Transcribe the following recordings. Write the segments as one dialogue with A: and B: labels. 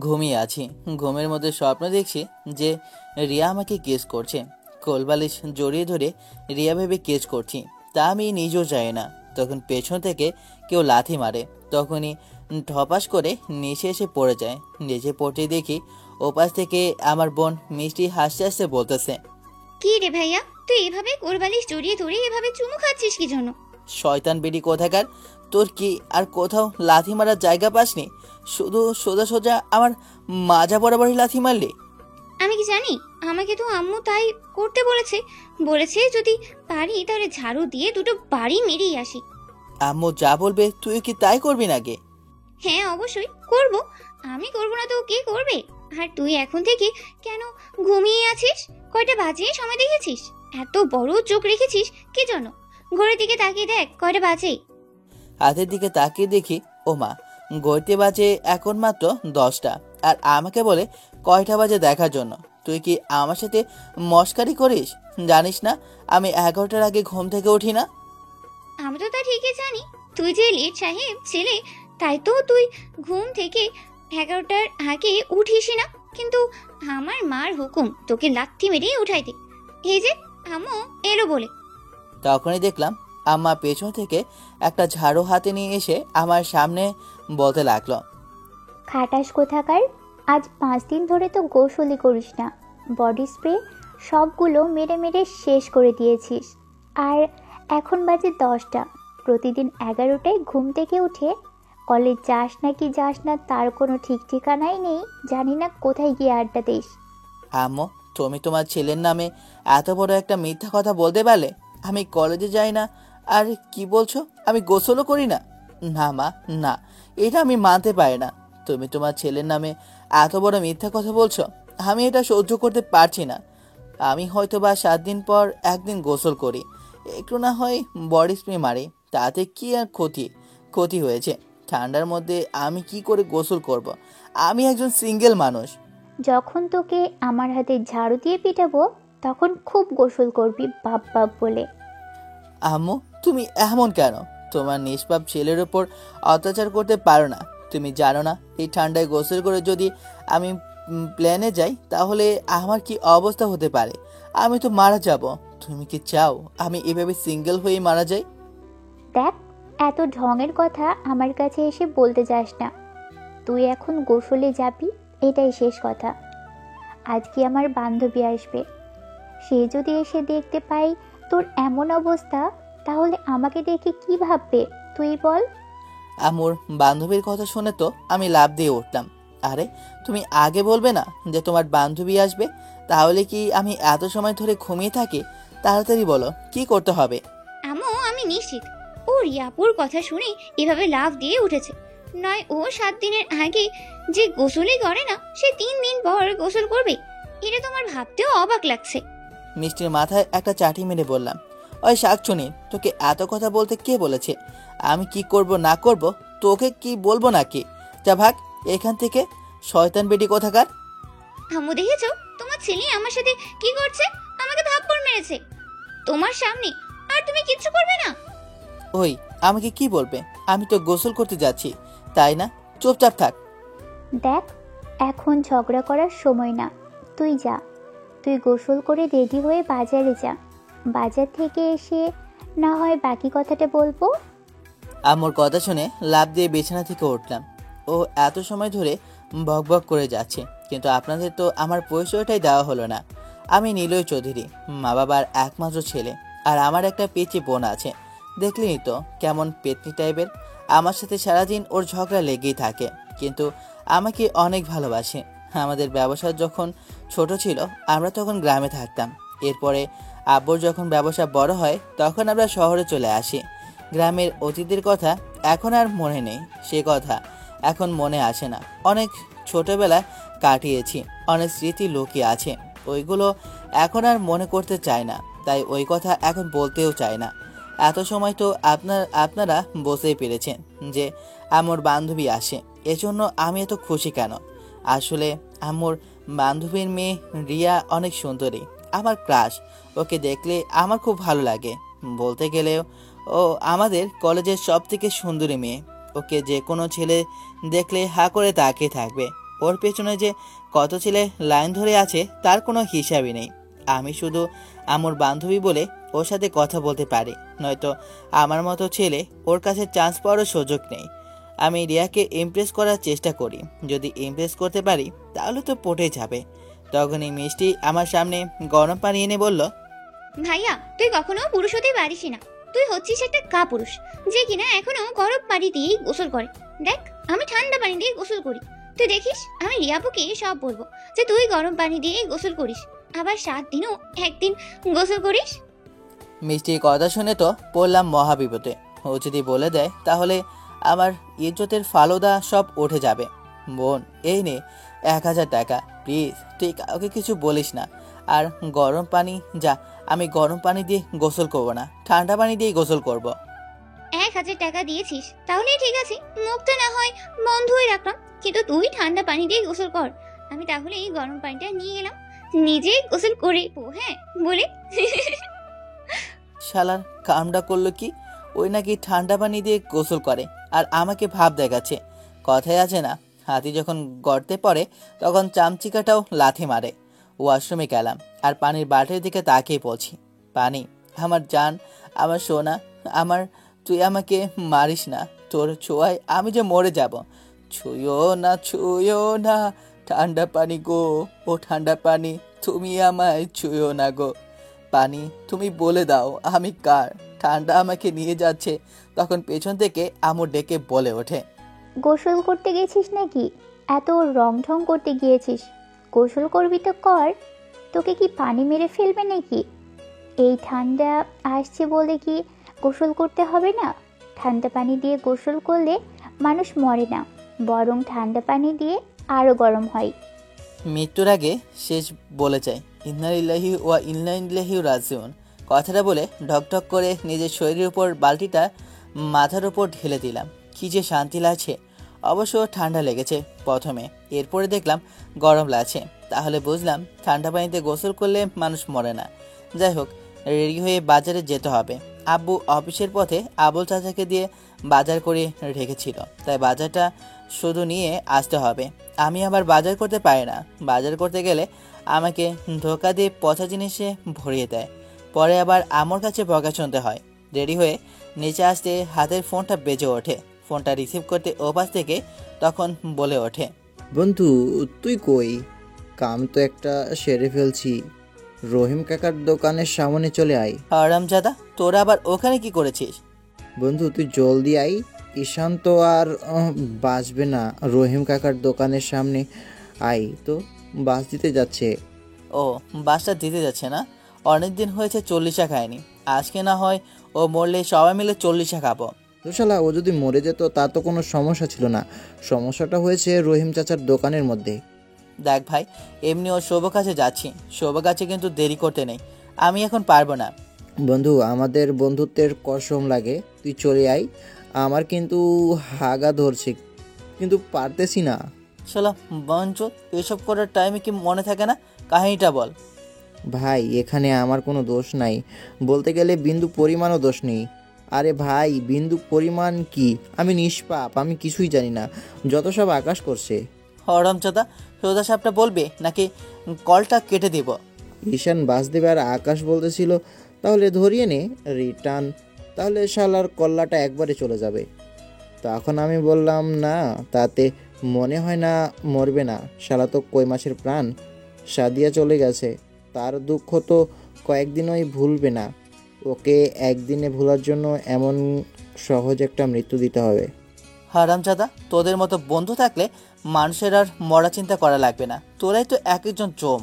A: ঘুমিয়ে আছি। ঘুমের মধ্যে স্বপ্ন দেখছি যে রিয়া আমাকে কিস করছে। কোলবালিশ জড়িয়ে ধরে রিয়া ভেবে কিস করছি, তা আমি নিজেও চাই না। তখন পেছন থেকে কেউ লাথি মারে। তখনই ঠপাস করে নিচে এসে পড়ে যায়। নিচে পড়তে দেখি ওপাশ থেকে আমার বোন মিষ্টি হাসতে হাসতে বলতেছে,
B: কি রে ভাইয়া, তুই এভাবে কোরবালিশ জড়িয়ে ধরে এভাবে চুমু খাচ্ছিস কি জন্য?
A: শয়তান বেডি কোথাকার, তোর কি আর কোথাও লাথি মারার জায়গা পাসনি? শুধু সোজা সোজা আমার মাজা বরাবরই লাথি মারলি।
B: আমি কি জানি? আমাকে তো আম্মু তাই করতে বলেছে। বলেছে যদি পারি তাহলে ঝাড়ু দিয়ে দুটো বাড়ি মেরেই আসি।
A: আম্মু যা বলবে তুই কি তাই করবি নাকি?
B: হ্যাঁ অবশ্যই করব। আমি করব না তো কে করবে? আর তুই এখন থেকে কেন ঘুমিয়ে আছিস? কয়টা বাজে সময় দেখেছিস? এত বড় চোখ রেখেছিস কি জন্য? ঘড়ির দিকে তাকিয়ে দেখ কয়টা বাজে।
A: হাতের দিকে তাকিয়ে দেখি ও মা, গড়তে বাজে এখন মাত্র 10টা। আর আমাকে বলে কয়টা বাজে দেখার জন্য। তুই কি আমার সাথে মস্কারি করিস? জানিস না আমি 11টার আগে ঘুম থেকে উঠি না?
B: আমি তো তা ঠিকই জানি তুই যে লেট সাহেব ছেলে, তাই তো তুই ঘুম থেকে 11টার আগে উঠিসই না। কিন্তু আমার মার হুকুম তোকে লাথি মেরেই উঠাই দে। এই যে আম্মু এলো বলে।
A: তখনই দেখলাম আম্মা পেছন থেকে একটা ঝাড়ু হাতে নিয়ে এসে আমার সামনে বলতে লাগলো,
C: খাটাস কোথাকার, আজ 5 দিন ধরে তো গোসলই করিস না। বডি স্প্রে সবগুলো মেরে মেরে শেষ করে দিয়েছিস। আর এখন বাজে 10টা। প্রতিদিন 11টায় ঘুম থেকে উঠে কলেজ যাস নাকি যাস না তার কোনো ঠিক ঠিকানাই নেই। জানি না কোথায় গিয়ে আড্ডা দিস।
A: আম্মু তুমি তোমার ছেলের নামে এত বড় একটা মিথ্যা কথা বলতে পারলে? আমি কলেজে যাই না আর কি বলছো আমি গোসলও করি না? না মা, না, এটা আমি মানতে পারি না। তুমি তোমার ছেলের নামে এত বড় মিথ্যা কথা বলছো, আমি এটা সহ্য করতে পারছি না। আমি হয়তো বা 7 দিন পর একদিন গোসল করি, একটু না হয় বডি স্প্রে মারি, তাতে কি আর ক্ষতি হয়েছে? ঠান্ডার মধ্যে আমি কি করে গোসল করব? আমি একজন সিঙ্গেল মানুষ।
C: যখন তোকে আমার হাতে ঝাড়ু দিয়ে পিটাবো তখন খুব গোসল করবি বাপ বাপ বলে।
A: আম্মু তুমি এমন কেন? তোমার নিষ্পাপ ছেলের ওপর অত্যাচার করতে পারো না? তুমি জানো না এই ঠান্ডায় গোসল করে যদি আমি প্লেনে যাই তাহলে আমার কি অবস্থা হতে পারে? আমি তো মারা যাব। তুমি কি চাও আমি এভাবে সিঙ্গেল হয়ে মারা যাই?
C: দেখ, এত ঢঙের কথা আমার কাছে এসে বলতে যাস না। তুই এখন গোসলে যাবি, এটাই শেষ কথা। আজকে আমার বান্ধবী আসবে, সে যদি এসে দেখতে পাই তোর এমন অবস্থা তাহলে আমাকে দেখে কি ভাববে তুই বল?
A: আম্মুর বান্ধবীর কথা শুনে তো আমি লাফ দিয়ে উঠলাম। আরে তুমি আগে বলবে না যে তোমার বান্ধবী আসবে? তাহলে কি আমি এত সময় ধরে ঘুমিয়ে থাকি? তাড়াতাড়ি বলো কি করতে হবে।
B: আম্মু আমি নিশ্চিত ও রিয়াপুর কথা শুনে এভাবে লাফ দিয়ে উঠেছে। নয় ও 7 দিনের আগে যে গোসলই করে না সে 3 দিন পর গোসল করবে। এটা তোমার ভাবতেও অবাক লাগছে।
A: মিষ্টির মাথায় একটা চাটি মেরে বললাম, ওই শাকচুনি, তোকে এত কথা বলতে কে বলেছে? আমি কি করব না করব তোকে কি বলবো নাকি? যা ভাগ এখান থেকে, শয়তান বেটি কোথাকার।
B: আম্মু দেখেছো তোমার ছেলে আমার সাথে কি করছে? আমাকে থাপ্পড় মেরেছে তোমার সামনে, আর তুমি কিচ্ছু করবে না?
A: ওই আমাকে কি বলবে? আমি তো গোসল করতে যাচ্ছি, তাই না? চুপচাপ থাক।
C: দেখ, এখন ঝগড়া করার সময় না। তুই যা, তুই গোসল করে রেডি হয়ে বাজারে যা। বাজার থেকে এসে না হয় বাকি কথাটা বলবো।
A: আম্মুর কথা শুনে লাফ দিয়ে বিছানা থেকে উঠলাম। ও এত সময় ধরে বকবক করে যাচ্ছে, কিন্তু আপনাদের তো আমার পরিচয়টাই দেওয়া হলো না। আমি নিলয় চৌধুরী, মা বাবার একমাত্র ছেলে। আর আমার একটা পেচি বোন আছে, দেখলেই তো কেমন পেতনি টাইপের। আমার সাথে সারাদিন ওর ঝগড়া লেগেই থাকে, কিন্তু আমাকে অনেক ভালোবাসে। আমাদের ব্যবসা যখন ছোট ছিল আমরা তখন গ্রামে থাকতাম। এরপরে আব্বুর যখন ব্যবসা বড় হয় তখন আমরা শহরে চলে আসি। গ্রামের অতীতের কথা এখন আর মনে নেই, সে কথা এখন মনে আসে না। অনেক ছোটবেলা কাটিয়েছি, অনেক স্মৃতি লুকিয়ে আছে, ওইগুলো এখন আর মনে করতে চায় না। তাই ওই কথা এখন বলতেও চায় না। এত সময় তো আপনারা বুঝতেই পেরেছেন যে আমার বান্ধবী আসে, এজন্য আমি এত খুশি কেন। আসলে আমার বান্ধবীর মেয়ে রিয়া অনেক সুন্দরী, আমার ক্রাশ। ওকে দেখলে আমার খুব ভালো লাগে। বলতে গেলেও ও আমাদের কলেজের সব থেকে সুন্দরী মেয়ে। ওকে যে কোনো ছেলে দেখলে হা করে তাকিয়ে থাকবে। ওর পেছনে যে কত ছেলে লাইন ধরে আছে তার কোনো হিসাবই নেই। আমি শুধু আমার বান্ধবী বলে ওর সাথে কথা বলতে পারি, নয়তো আমার মতো ছেলে ওর কাছে চান্স পাওয়ারও সুযোগ নেই। আমি রিয়াকে ইমপ্রেস করার চেষ্টা করি, যদি ইমপ্রেস করতে পারি তাহলে তো পটে যাবে। তখনই মিষ্টি আমার সামনে গরম পানি এনে বলল,
B: ভাইয়া তুই কখনো পুরুষ হতে পারিস না। তুই হচ্ছিস একটা কাপুরুষ যে কিনা এখনো গরম পানি দিয়ে গোসল করে। দেখ আমি ঠান্ডা পানি দিয়ে গোসল করি। তুই দেখিস আমি রিয়াপুকে সব বলবো যে তুই গরম পানি দিয়ে গোসল করিস, আবার 7 দিনও একদিন গোসল করিস।
A: মিষ্টির কথা শুনে তো পড়লাম মহাবিপদে। ও যদি বলে দেয় তাহলে আমার ইজ্জতের ফালুদা সব উঠে যাবে। বোন, এই নে 1000 টাকা, প্লিজ তুই কাউকে কিছু বলিস না। আর গরম পানি, যা, আমি গরম পানি দিয়ে গোসল করব না, ঠান্ডা পানি দিয়ে গোসল করব।
B: 1000 টাকা দিয়েছিস তাহলে ঠিক আছে, মুখটা না হয় বন্ধ হয়ে রাখলাম, কিন্তু তুই ঠান্ডা পানি দিয়ে গোসল কর। আমি তাহলে এই গরম পানিটা নিয়ে গেলাম, নিজেই গোসল করে হ্যাঁ বলে।
A: শালার কামটা করলো কি, ওই নাকি ঠান্ডা পানি দিয়ে গোসল করে আর আমাকে ভাব দেখাচ্ছে। কথায় আছে না, হাতি যখন গর্তে পড়ে তখন চামচিকাটাও লাথি মারে। ওয়াশরুমে গেলাম আর পানির বাটির দিকে তাকিয়ে পড়ছি। পানি, আমার জান, আমার সোনা, আমার, তুই আমাকে মারিস না, তোর ছোঁয়ায় আমি যে মরে যাব। ছুঁয়ো না, ছুঁয়ো না, ঠান্ডা পানি গো, ও ঠান্ডা পানি, তুমি আমায় ছুঁয়ো না গো। পানি, তুমি বলে দাও আমি কার। ঠান্ডা আমাকে নিয়ে যাচ্ছে। তখন পেছন থেকে আমু ডেকে বলে ওঠে,
C: গোসল করতে গেছিস নাকি? এত রং ঢং করতে গিয়েছিস? গোসল করবি তো কর, তোকে কি পানি মেরে ফেলবে নাকি? এই ঠান্ডা আসছে বলে কি গোসল করতে হবে না? ঠান্ডা পানি দিয়ে গোসল করলে মানুষ মরে না, বরং ঠান্ডা পানি দিয়ে আরও গরম হয়।
A: মৃত্যুর আগে শেষ বলে চাই, ইন্না লিল্লাহি ওয়া ইন্না ইলাইহি রাজিউন। কথাটা বলে ঢকঢক করে নিজের শরীরের উপর বালতিটা মাথার উপর ঢেলে দিলাম। কি যে শান্তি লাগছে। অবশ্য ঠান্ডা লেগেছে প্রথমে, এরপরে দেখলাম গরম লাগছে। তাহলে বুঝলাম ঠান্ডা পানিতে গোসল করলে মানুষ মরে না। যাই হোক, রেডি হয়ে বাজারে যেতে হবে। আব্বু অফিসের পথে আবুল চাচাকে দিয়ে বাজার করে রেখেছিল, তাই বাজারটা শুধু নিয়ে আসতে হবে। আমি আবার বাজার করতে পারি না। বাজার করতে গেলে আমাকে ধোকা দিয়ে পচা জিনিসে ভরিয়ে দেয়। পরে আবার আমার কাছে বকা শুনতে হয়। রেডি হয়ে নিচে আসতে হাতের ফোনটা বেজে ওঠে। ফোনটা রিসিভ করতে ওপাশ থেকে তখন বলে ওঠে,
D: বন্ধু তুই কই? কাম তো একটা সেরে ফেলছি, রহিম কাকার দোকানের সামনে চলে আয়।
A: হারামজাদা, তোরা আবার ওখানে কি করেছিস?
D: বন্ধু তুই জলদি আয়, ঈশান তো আর বাঁচবে না। রহিম কাকার দোকানের সামনে আয় তো, বাস দিতে যাচ্ছে।
A: ও, বাসটা দিতে যাচ্ছে না? অনেক দিন হয়েছে 40 খায়নি। আজকে না হয় ও মরলে সবাই মিলে 40 খাবো।
D: তো শালা, ও যদি মরে যেত তা তো কোনো সমস্যা ছিল না। সমস্যাটা হয়েছে রহিম চাচার দোকানের মধ্যে।
A: দেখ ভাই, এমনি ও শোভ কাছে যাচ্ছি। শোভ কাছে কিন্তু দেরি করতে নেই, আমি এখন পারবো না।
D: বন্ধু, আমাদের বন্ধুত্বের কসম লাগে, তুই চলে আয়। আমার কিন্তু হাগা ধরছে, কিন্তু পারতেছি না।
A: শালা বঞ্চ, এসব করার টাইমে কি মনে থাকে না? কাহিনীটা বল।
D: ভাই, এখানে আমার কোনো দোষ নাই, বলতে গেলে বিন্দু পরিমাণও দোষ নেই। আরে ভাই, বিন্দু পরিমাণ কি? আমি নিষ্পাপ, আমি কিছুই জানি না, যত সব আকাশ করছে।
A: হরমচাদা, সোজা সাপটা বলবে নাকি কলটা কেটে দিব?
D: ঈশান বাসদেব আর আকাশ বলতেছিল তাহলে ধরিয়ে নে রিটার্ন, তাহলে শালার কল্লাটা একবারে চলে যাবে। তখন আমি বললাম না, তাতে মনে হয় না মরবে না, শালা তো কই মাসের প্রাণ। সাদিয়া চলে গেছে, তার দুঃখ তো কয়েকদিনই ভুলবে না। ওকে একদিনে ভোলার জন্য এমন সহজ একটা মৃত্যু দিতে হবে।
A: হারামজাদা, তোদের মতো বন্ধু থাকলে মানুষের আর মরা চিন্তা করা লাগবে না। তোরাই তো এক একজন চোম।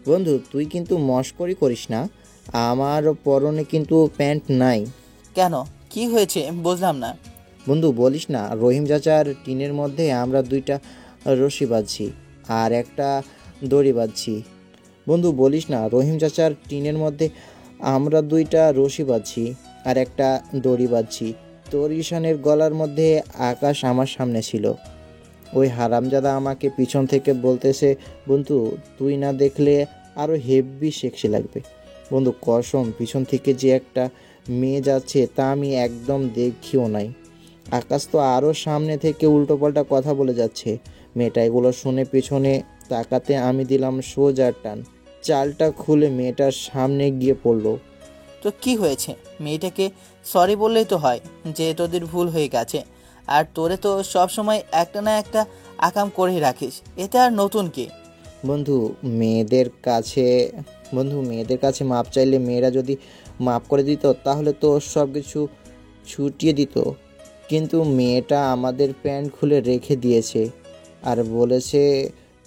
D: বন্ধু তুই কিন্তু মস্করি করিস না, আমার পরনে কিন্তু প্যান্ট নাই।
A: কেন, কি হয়েছে বুঝলাম না।
D: বন্ধু বলিস না, রহিম চাচার টিনের মধ্যে আমরা 2টা রশি বাঁধছি আর একটা দড়ি বাঁধছি। বন্ধু বলিস না, রহিম চাচার টিনের মধ্যে আমরা 2টা রশি বাঁধছি আর একটা দড়ি বাঁধছি। তোর ঈশানের গলার মধ্যে আকাশ আমার সামনে ছিল। ওই হারামজাদা আমাকে পিছন থেকে বলতেছে, বন্ধু তুই না দেখলে আরও হেভি সেক্সি লাগবে। বন্ধু কসম, পিছন থেকে যে একটা মেয়ে যাচ্ছে তা আমি একদম দেখিও নাই। আকাশ তো আরও সামনে থেকে উল্টোপাল্টা কথা বলে যাচ্ছে। মেয়েটা এগুলো শুনে পেছনে তাকাতে আমি দিলাম সোজা টান। চালটা খুলে মেয়েটার সামনে গিয়ে পড়লো।
A: তো কি হয়েছে? মেয়েটাকে সরি বললেই তো হয় যে তোদের ভুল হয়ে গেছে। আর তোরে তো সব সময় একটা না একটা আকাম করেই রাখিস, এতে আর নতুন কি?
D: বন্ধু মেয়েদের কাছে মেয়েদের কাছে মাপ চাইলে মেয়েরা যদি মাপ করে দিত তাহলে তো সব কিছু ছুটিয়ে দিত। কিন্তু মেয়েটা আমাদের প্যান্ট খুলে রেখে দিয়েছে আর বলেছে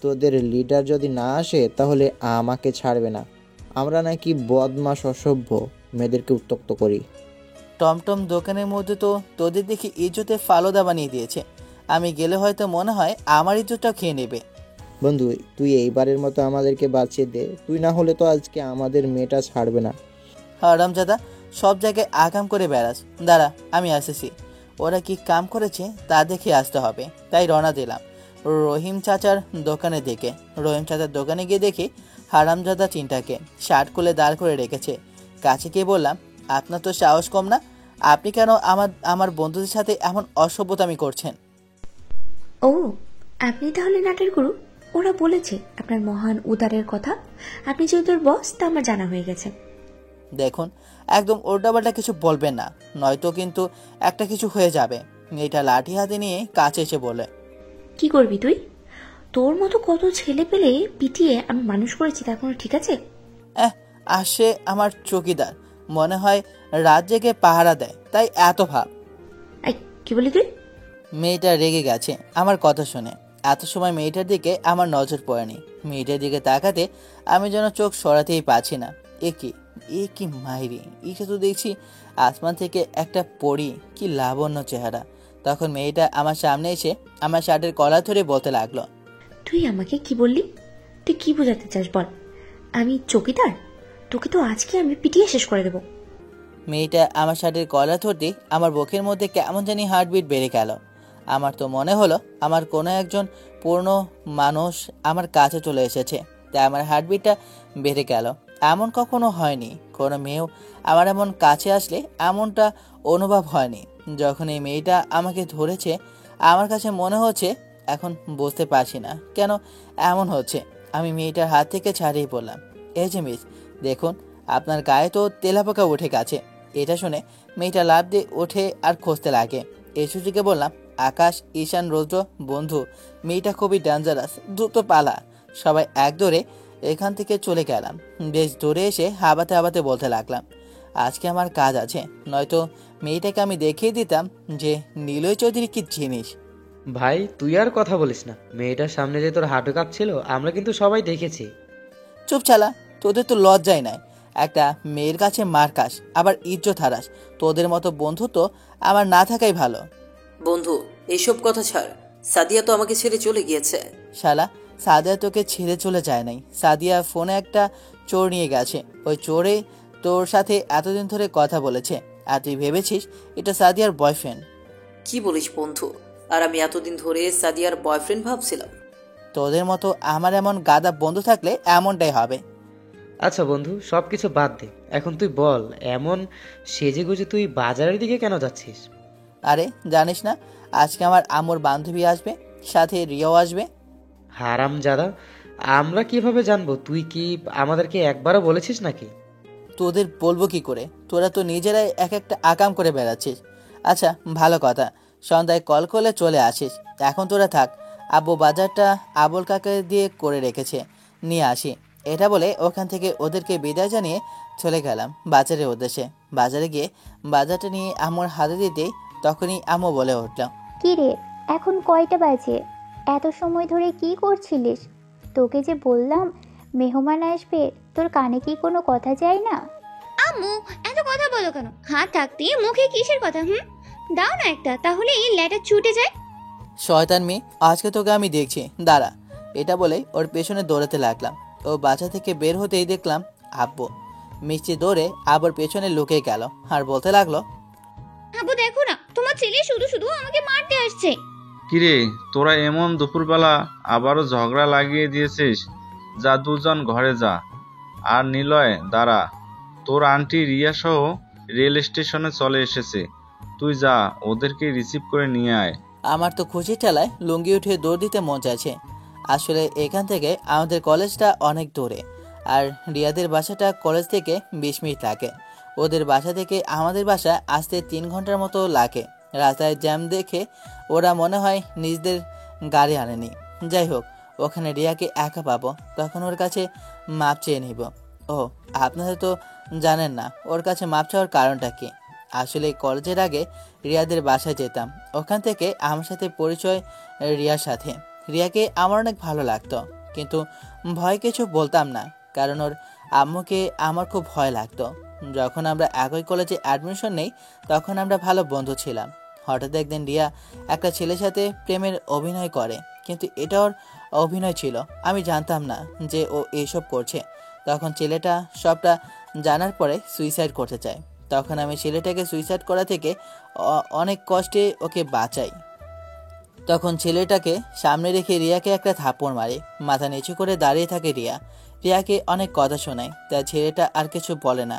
D: তোদের লিডার যদি না আসে তাহলে আমাকে ছাড়বে না। আমরা নাকি বদমাস অসভ্য মেয়েদেরকে উত্ত্যক্ত করি।
A: টমটম দোকানের মধ্যে তো তোদের দেখি ইজ্জতে ফালুদা বানিয়ে দিয়েছে। আমি গেলে হয়তো মনে হয় আমার ইজ্জতটাও খেয়ে নেবে।
D: বন্ধু তুই এইবারের মতো আমাদেরকে বাঁচিয়ে দে, তুই না হলে তো আজকে আমাদের মেয়েটা ছাড়বে না।
A: হারামজাদা, সব জায়গায় আকাম করে বেড়াস। দাঁড়া, আমি আসেছি। ওরা কি কাম করেছে তা দেখে আসতে হবে, তাই রওনা দিলাম রহিম চাচার দোকানের দিকে। রহিম চাচার দোকানে গিয়ে দেখি হারামজাদা চিন্তাকে শার্ট খুলে দাঁড় করে রেখেছে। কাছে গিয়ে বললাম, আপনার তো সাহস কম না? আপনি কেন আমার বন্ধুদের সাথে এমন অসভ্যতামি করছেন?
E: ও, আপনি তাহলে নাটের গুরু? ওরা বলেছে আপনার মহান উদারের কথা। আপনি যেহেতু ওর বস, তা আমার জানা হয়ে গেছে।
A: দেখুন, একদম উল্টাপাল্টা কিছু বলবেন না, নয়তো কিন্তু একটা কিছু হয়ে যাবে। মেয়েটা লাঠি হাতে নিয়ে কাছে এসে বলে,
E: কি করবি তুই? তোর মতো কত ছেলে পেলে পিটিয়ে আমি মানুষ করেছি, তা কোনো ঠিক আছে?
A: আসে আমার চৌকিদার, মনে হয় রাত জেগে পাহারা দেয়, তাই এত ভাব।
E: এই, কি বলি তুই?
A: মেয়েটা রেগে গেছে আমার কথা শুনে। এত সময় মেয়েটার দিকে আমার নজর পড়েনি। মেয়েটার দিকে তাকাতে আমি যেন চোখ সরাতেই পাচ্ছি না। এ কি মাইরি! একে তো দেখছি আসমান থেকে একটা পরী, কি লাবণ্য চেহারা। তখন মেয়েটা আমার সামনে এসে আমার শার্টের কলার ধরে বলতে লাগলো,
E: তুই আমাকে কি বললি? তুই কি বোঝাতে চাস বল? আমি চকিদার? তোকে তো আজকে আমি পিটিয়ে শেষ করে দেবো।
A: মেয়েটা আমার শার্টের কলার ধরতে আমার বুকের মধ্যে কেমন জানি হার্টবিট বেড়ে গেল। আমার তো মনে হলো আমার কোনো একজন পূর্ণ মানুষ আমার কাছে চলে এসেছে, তাই আমার হার্টবিটটা বেড়ে গেল। এমন কখনো হয়নি, কোনো মেয়েও আমার এমন কাছে আসলে এমনটা অনুভব হয়নি। যখন এই মেয়েটা আমাকে ধরেছে আমার কাছে মনে হচ্ছে, এখন বুঝতে পারছি না কেন এমন হচ্ছে। আমি মেয়েটার হাত থেকে ছাড়িয়ে পড়লাম। এই যে মিস, দেখুন আপনার গায়ে তো তেলাপোকা উঠে গেছে। এটা শুনে মেয়েটা লাফ দিয়ে ওঠে আর খুঁজতে লাগে। এই সুযোগে বললাম, আকাশ, ঈশান, রৌদ্র, বন্ধু, মেয়েটা খুবই ডেঞ্জারাস, দ্রুত পালা। সবাই এক দৌড়ে এখান থেকে চলে গেলাম। বেশ দূরে এসে হাবাতে হাবাতে বলতে লাগলাম, আজকে আমার কাজ আছে, নয়তো মেয়েটাকে আমি দেখিয়ে দিতাম যে নিলয় চৌধুরী কি জিনিস।
F: ভাই তুই আর কথা বলিস না। মেয়েটার সামনে যে তোর হাঁটু কাঁপছিল আমরা কিন্তু সবাই দেখেছি।
A: চুপ চালা, তোদের তো লজ্জাই নাই। একটা মেয়ের কাছে মার খাস, আবার ইজ্জত হারাস। তোদের মতো বন্ধু তো আমার না থাকাই ভালো।
G: বন্ধু, এইসব কথা ছাড়। সাদিয়া তো আমাকে ছেড়ে চলে গিয়েছে।
A: শালা, সাদিয়া তোকে ছেড়ে চলে যায় নাই। সাদিয়া ফোনে একটা চোর নিয়ে গেছে। ওই চোরে তোর সাথে এতদিন ধরে কথা বলেছে, আর তুই ভেবেছিস এটা সাদিয়ার বয়ফ্রেন্ড।
G: কি বলিস বন্ধু? আর আমি এতদিন ধরে সাদিয়ার বয়ফ্রেন্ড ভাবছিলাম।
A: তোদের মতো আমার এমন গাদা বন্ধু থাকলে এমনটাই হবে।
F: আচ্ছা বন্ধু, সব কিছু বাদ দে। এখন তুই বল, এমন সেজে গুজে তুই বাজারের দিকে কেন যাচ্ছিস?
A: আরে জানিস না, আজকে আমার আম্মুর বান্ধবী আসবে, সাথে রিয়াও আসবে।
F: হারামজাদা, আমরা কিভাবে জানবো? তুই কি আমাদেরকে একবারও বলেছিস নাকি?
A: তোদের বলবো কি করে? তোরা তো নিজেরাই এক একটা আকাম করে বেড়াচ্ছিস। আচ্ছা ভালো কথা, সন্ধ্যায় কল করলে চলে আসিস। এখন তোরা থাক, আব্বু বাজারটা আবুল কাকে দিয়ে করে রেখেছে, নিয়ে আসি। এটা বলে ওখান থেকে ওদেরকে বিদায় জানিয়ে চলে গেলাম বাজারের উদ্দেশ্যে। বাজারে গিয়ে বাজারটা নিয়ে আম্মুর হাতে দিতেই তখনই আম্মু বলে উঠল,
C: কি রে, এখন কয়টা বাজে? এত সময় ধরে কি করছিলিস? তোকে যে বললাম মেহমান আসবে, তোর কানে কি কোনো কথা যায় না?
B: আম্মু, এত কথা বলো কেন? হাত থাকতে মুখে কিসের কথা? দাও না একটা, তাহলে এই ল্যাটা ছুটে যায়।
A: শয়তান মেয়ে, আজকে তোকে আমি দেখছি, দাঁড়া। এটা বলে ওর পেছনে দৌড়াতে লাগলাম। ও বাসা থেকে বের হতেই দেখলাম আব্বু। মিষ্টি দৌড়ে আবার পেছনে লুকিয়ে গেল আর বলতে লাগলো,
B: আব্বু দেখো না, তোমার ছেলে শুধু শুধু আমাকে মারতে আসছে।
H: কিরে, তোরা এমন দুপুরবেলা আবারও ঝগড়া লাগিয়ে দিয়েছিস? যা, দুজন ঘরে যা। আর নিলয় দাঁড়া, তোর আন্টি রিয়া সহ রেল স্টেশনে চলে এসেছে। তুই যা, ওদেরকে রিসিভ করে নিয়ে আয়।
A: আমার তো খুশি ঠেলায় লুঙ্গি উঠিয়ে দৌড় দিতে মন চাইছে। আসলে এখান থেকে আমাদের কলেজটা অনেক দূরে, আর রিয়াদের বাসাটা কলেজ থেকে 20 মিনিট লাগে। ওদের বাসা থেকে আমাদের বাসা আসতে 3 ঘন্টার মতো লাগে। রাস্তায় জ্যাম দেখে ওরা মনে হয় নিজেদের গাড়ি আনেনি। যাই হোক, ওখানে রিয়াকে একা পাবো, তখন ওর কাছে মাপ চেয়ে নিব। ও, আপনারা তো জানেন না ওর কাছে মাপ চাওয়ার কারণটা কি। আসলে কলেজের আগে রিয়াদের বাসায় যেতাম, ওখান থেকে আমার সাথে পরিচয় রিয়ার সাথে। রিয়াকে আমার অনেক ভালো লাগতো, কিন্তু ভয় কিছু বলতাম না, কারণ ওর আম্মুকে আমার খুব ভয় লাগতো। যখন আমরা একই কলেজে অ্যাডমিশন নেই তখন আমরা ভালো বন্ধু ছিলাম। হঠাৎ একদিন রিয়া একটা ছেলের সাথে প্রেমের অভিনয় করে, কিন্তু এটা ওর অভিনয় ছিল, আমি জানতাম না যে ও এইসব করছে। তখন ছেলেটা সবটা জানার পরে সুইসাইড করতে চায়। তখন আমি ছেলেটাকে সুইসাইড করা থেকে অনেক কষ্টে ওকে বাঁচাই। তখন ছেলেটাকে সামনে রেখে রিয়াকে একটা থাপ্পড় মারে। মাথা নিচু করে দাঁড়িয়ে থাকে রিয়া। রিয়াকে অনেক কথা শোনায়, তাই ছেলেটা আর কিছু বলে না,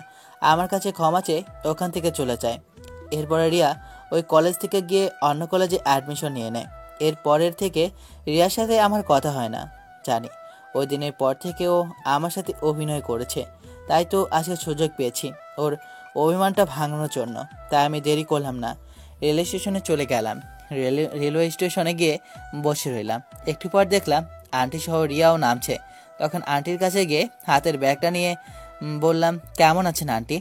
A: আমার কাছে ক্ষমা চেয়ে ওখান থেকে চলে যায়। এরপরে রিয়া ওই কলেজ থেকে গিয়ে অন্য কলেজে অ্যাডমিশন নিয়ে নেয়। এরপরের থেকে রিয়ার সাথে আমার কথা হয় না। জানি ওই দিনের পর থেকে ও আমার সাথে অভিনয় করেছে, তাই তো আজকে সুযোগ পেয়েছি ওর অভিমানটা ভাঙানোর জন্য। তাই আমি দেরি করলাম না, রেল স্টেশনে চলে গেলাম। রেলওয়ে স্টেশনে গিয়ে বসে রইলাম। একটু পর দেখলাম আন্টি সহ রিয়াও নামছে। তখন আন্টির কাছে গিয়ে হাতের ব্যাগটা নিয়ে বললাম, কেমন আছেন আন্টি?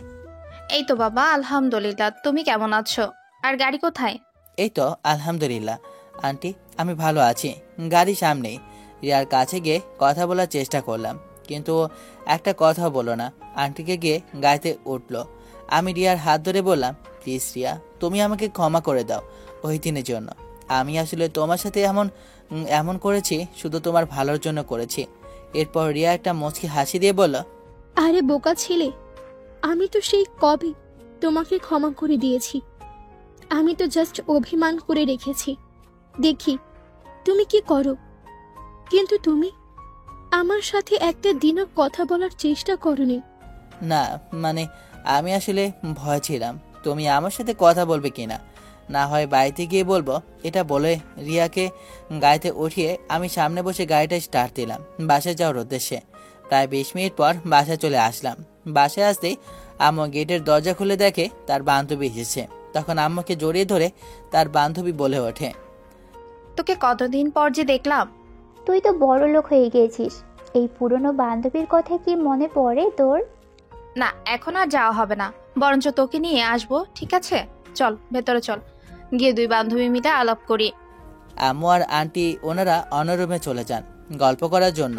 I: এই তো বাবা, আলহামদুলিল্লাহ। তুমি কেমন আছো? আর গাড়ি কোথায়?
A: এই তো আলহামদুলিল্লাহ আন্টি, আমি ভালো আছি। গাড়ি সামনেই। রিয়ার কাছে গিয়ে কথা বলার চেষ্টা করলাম, কিন্তু ও একটা কথাও বললো না। আন্টিকে গিয়ে গাড়িতে উঠলো। আমি রিয়ার হাত ধরে বললাম, প্লিজ রিয়া, তুমি আমাকে ক্ষমা করে দাও ওই দিনের জন্য। আমি আসলে তোমার সাথে এমন করেছি শুধু তোমার ভালোর জন্য করেছি। এরপর রিয়া একটা মুচকি হাসি দিয়ে বলল,
J: আরে বোকা ছেলে, আমি তো সেই কবে তোমাকে ক্ষমা করে দিয়েছি। আমি তো জাস্ট অভিমান করে রেখেছি, দেখি তুমি কি করো। কিন্তু তুমি আমার সাথে একটা দিনও কথা বলার চেষ্টা করনি।
A: না মানে আমি আসলে ভয় ছিলাম তুমি আমার সাথে কথা বলবে কিনা, না হয় বাড়িতে গিয়ে বলবো। এটা বলে রিয়াকে গাড়িতে উঠিয়ে আমি সামনে বসে গাড়িটা স্টার্ট দিলাম বাসায় যাওয়ার উদ্দেশ্যে। প্রায় 20 মিনিট পর বাসায় চলে আসলাম। বাসায় আসতেই আম্মু গেটের দরজা খুলে দেখে তার বান্ধবী এসেছে। তখন আম্মুকে জড়িয়ে ধরে তার বান্ধবী বলে ওঠে,
I: তোকে কতদিন পর যে দেখলাম।
C: তুই তো বড় লোক হয়ে গিয়েছিস, এই পুরনো বান্ধবীর কথা কি মনে পড়ে তোর?
I: না, এখন আর যাওয়া হবে না, বরঞ্চ তোকে নিয়ে আসবো। ঠিক আছে, চল ভেতরে চল, গিয়ে দুই বান্ধবী মিলে আলাপ করি।
A: আম্মু আর আন্টি ওনারা অন্য রুমে চলে যান গল্প করার জন্য।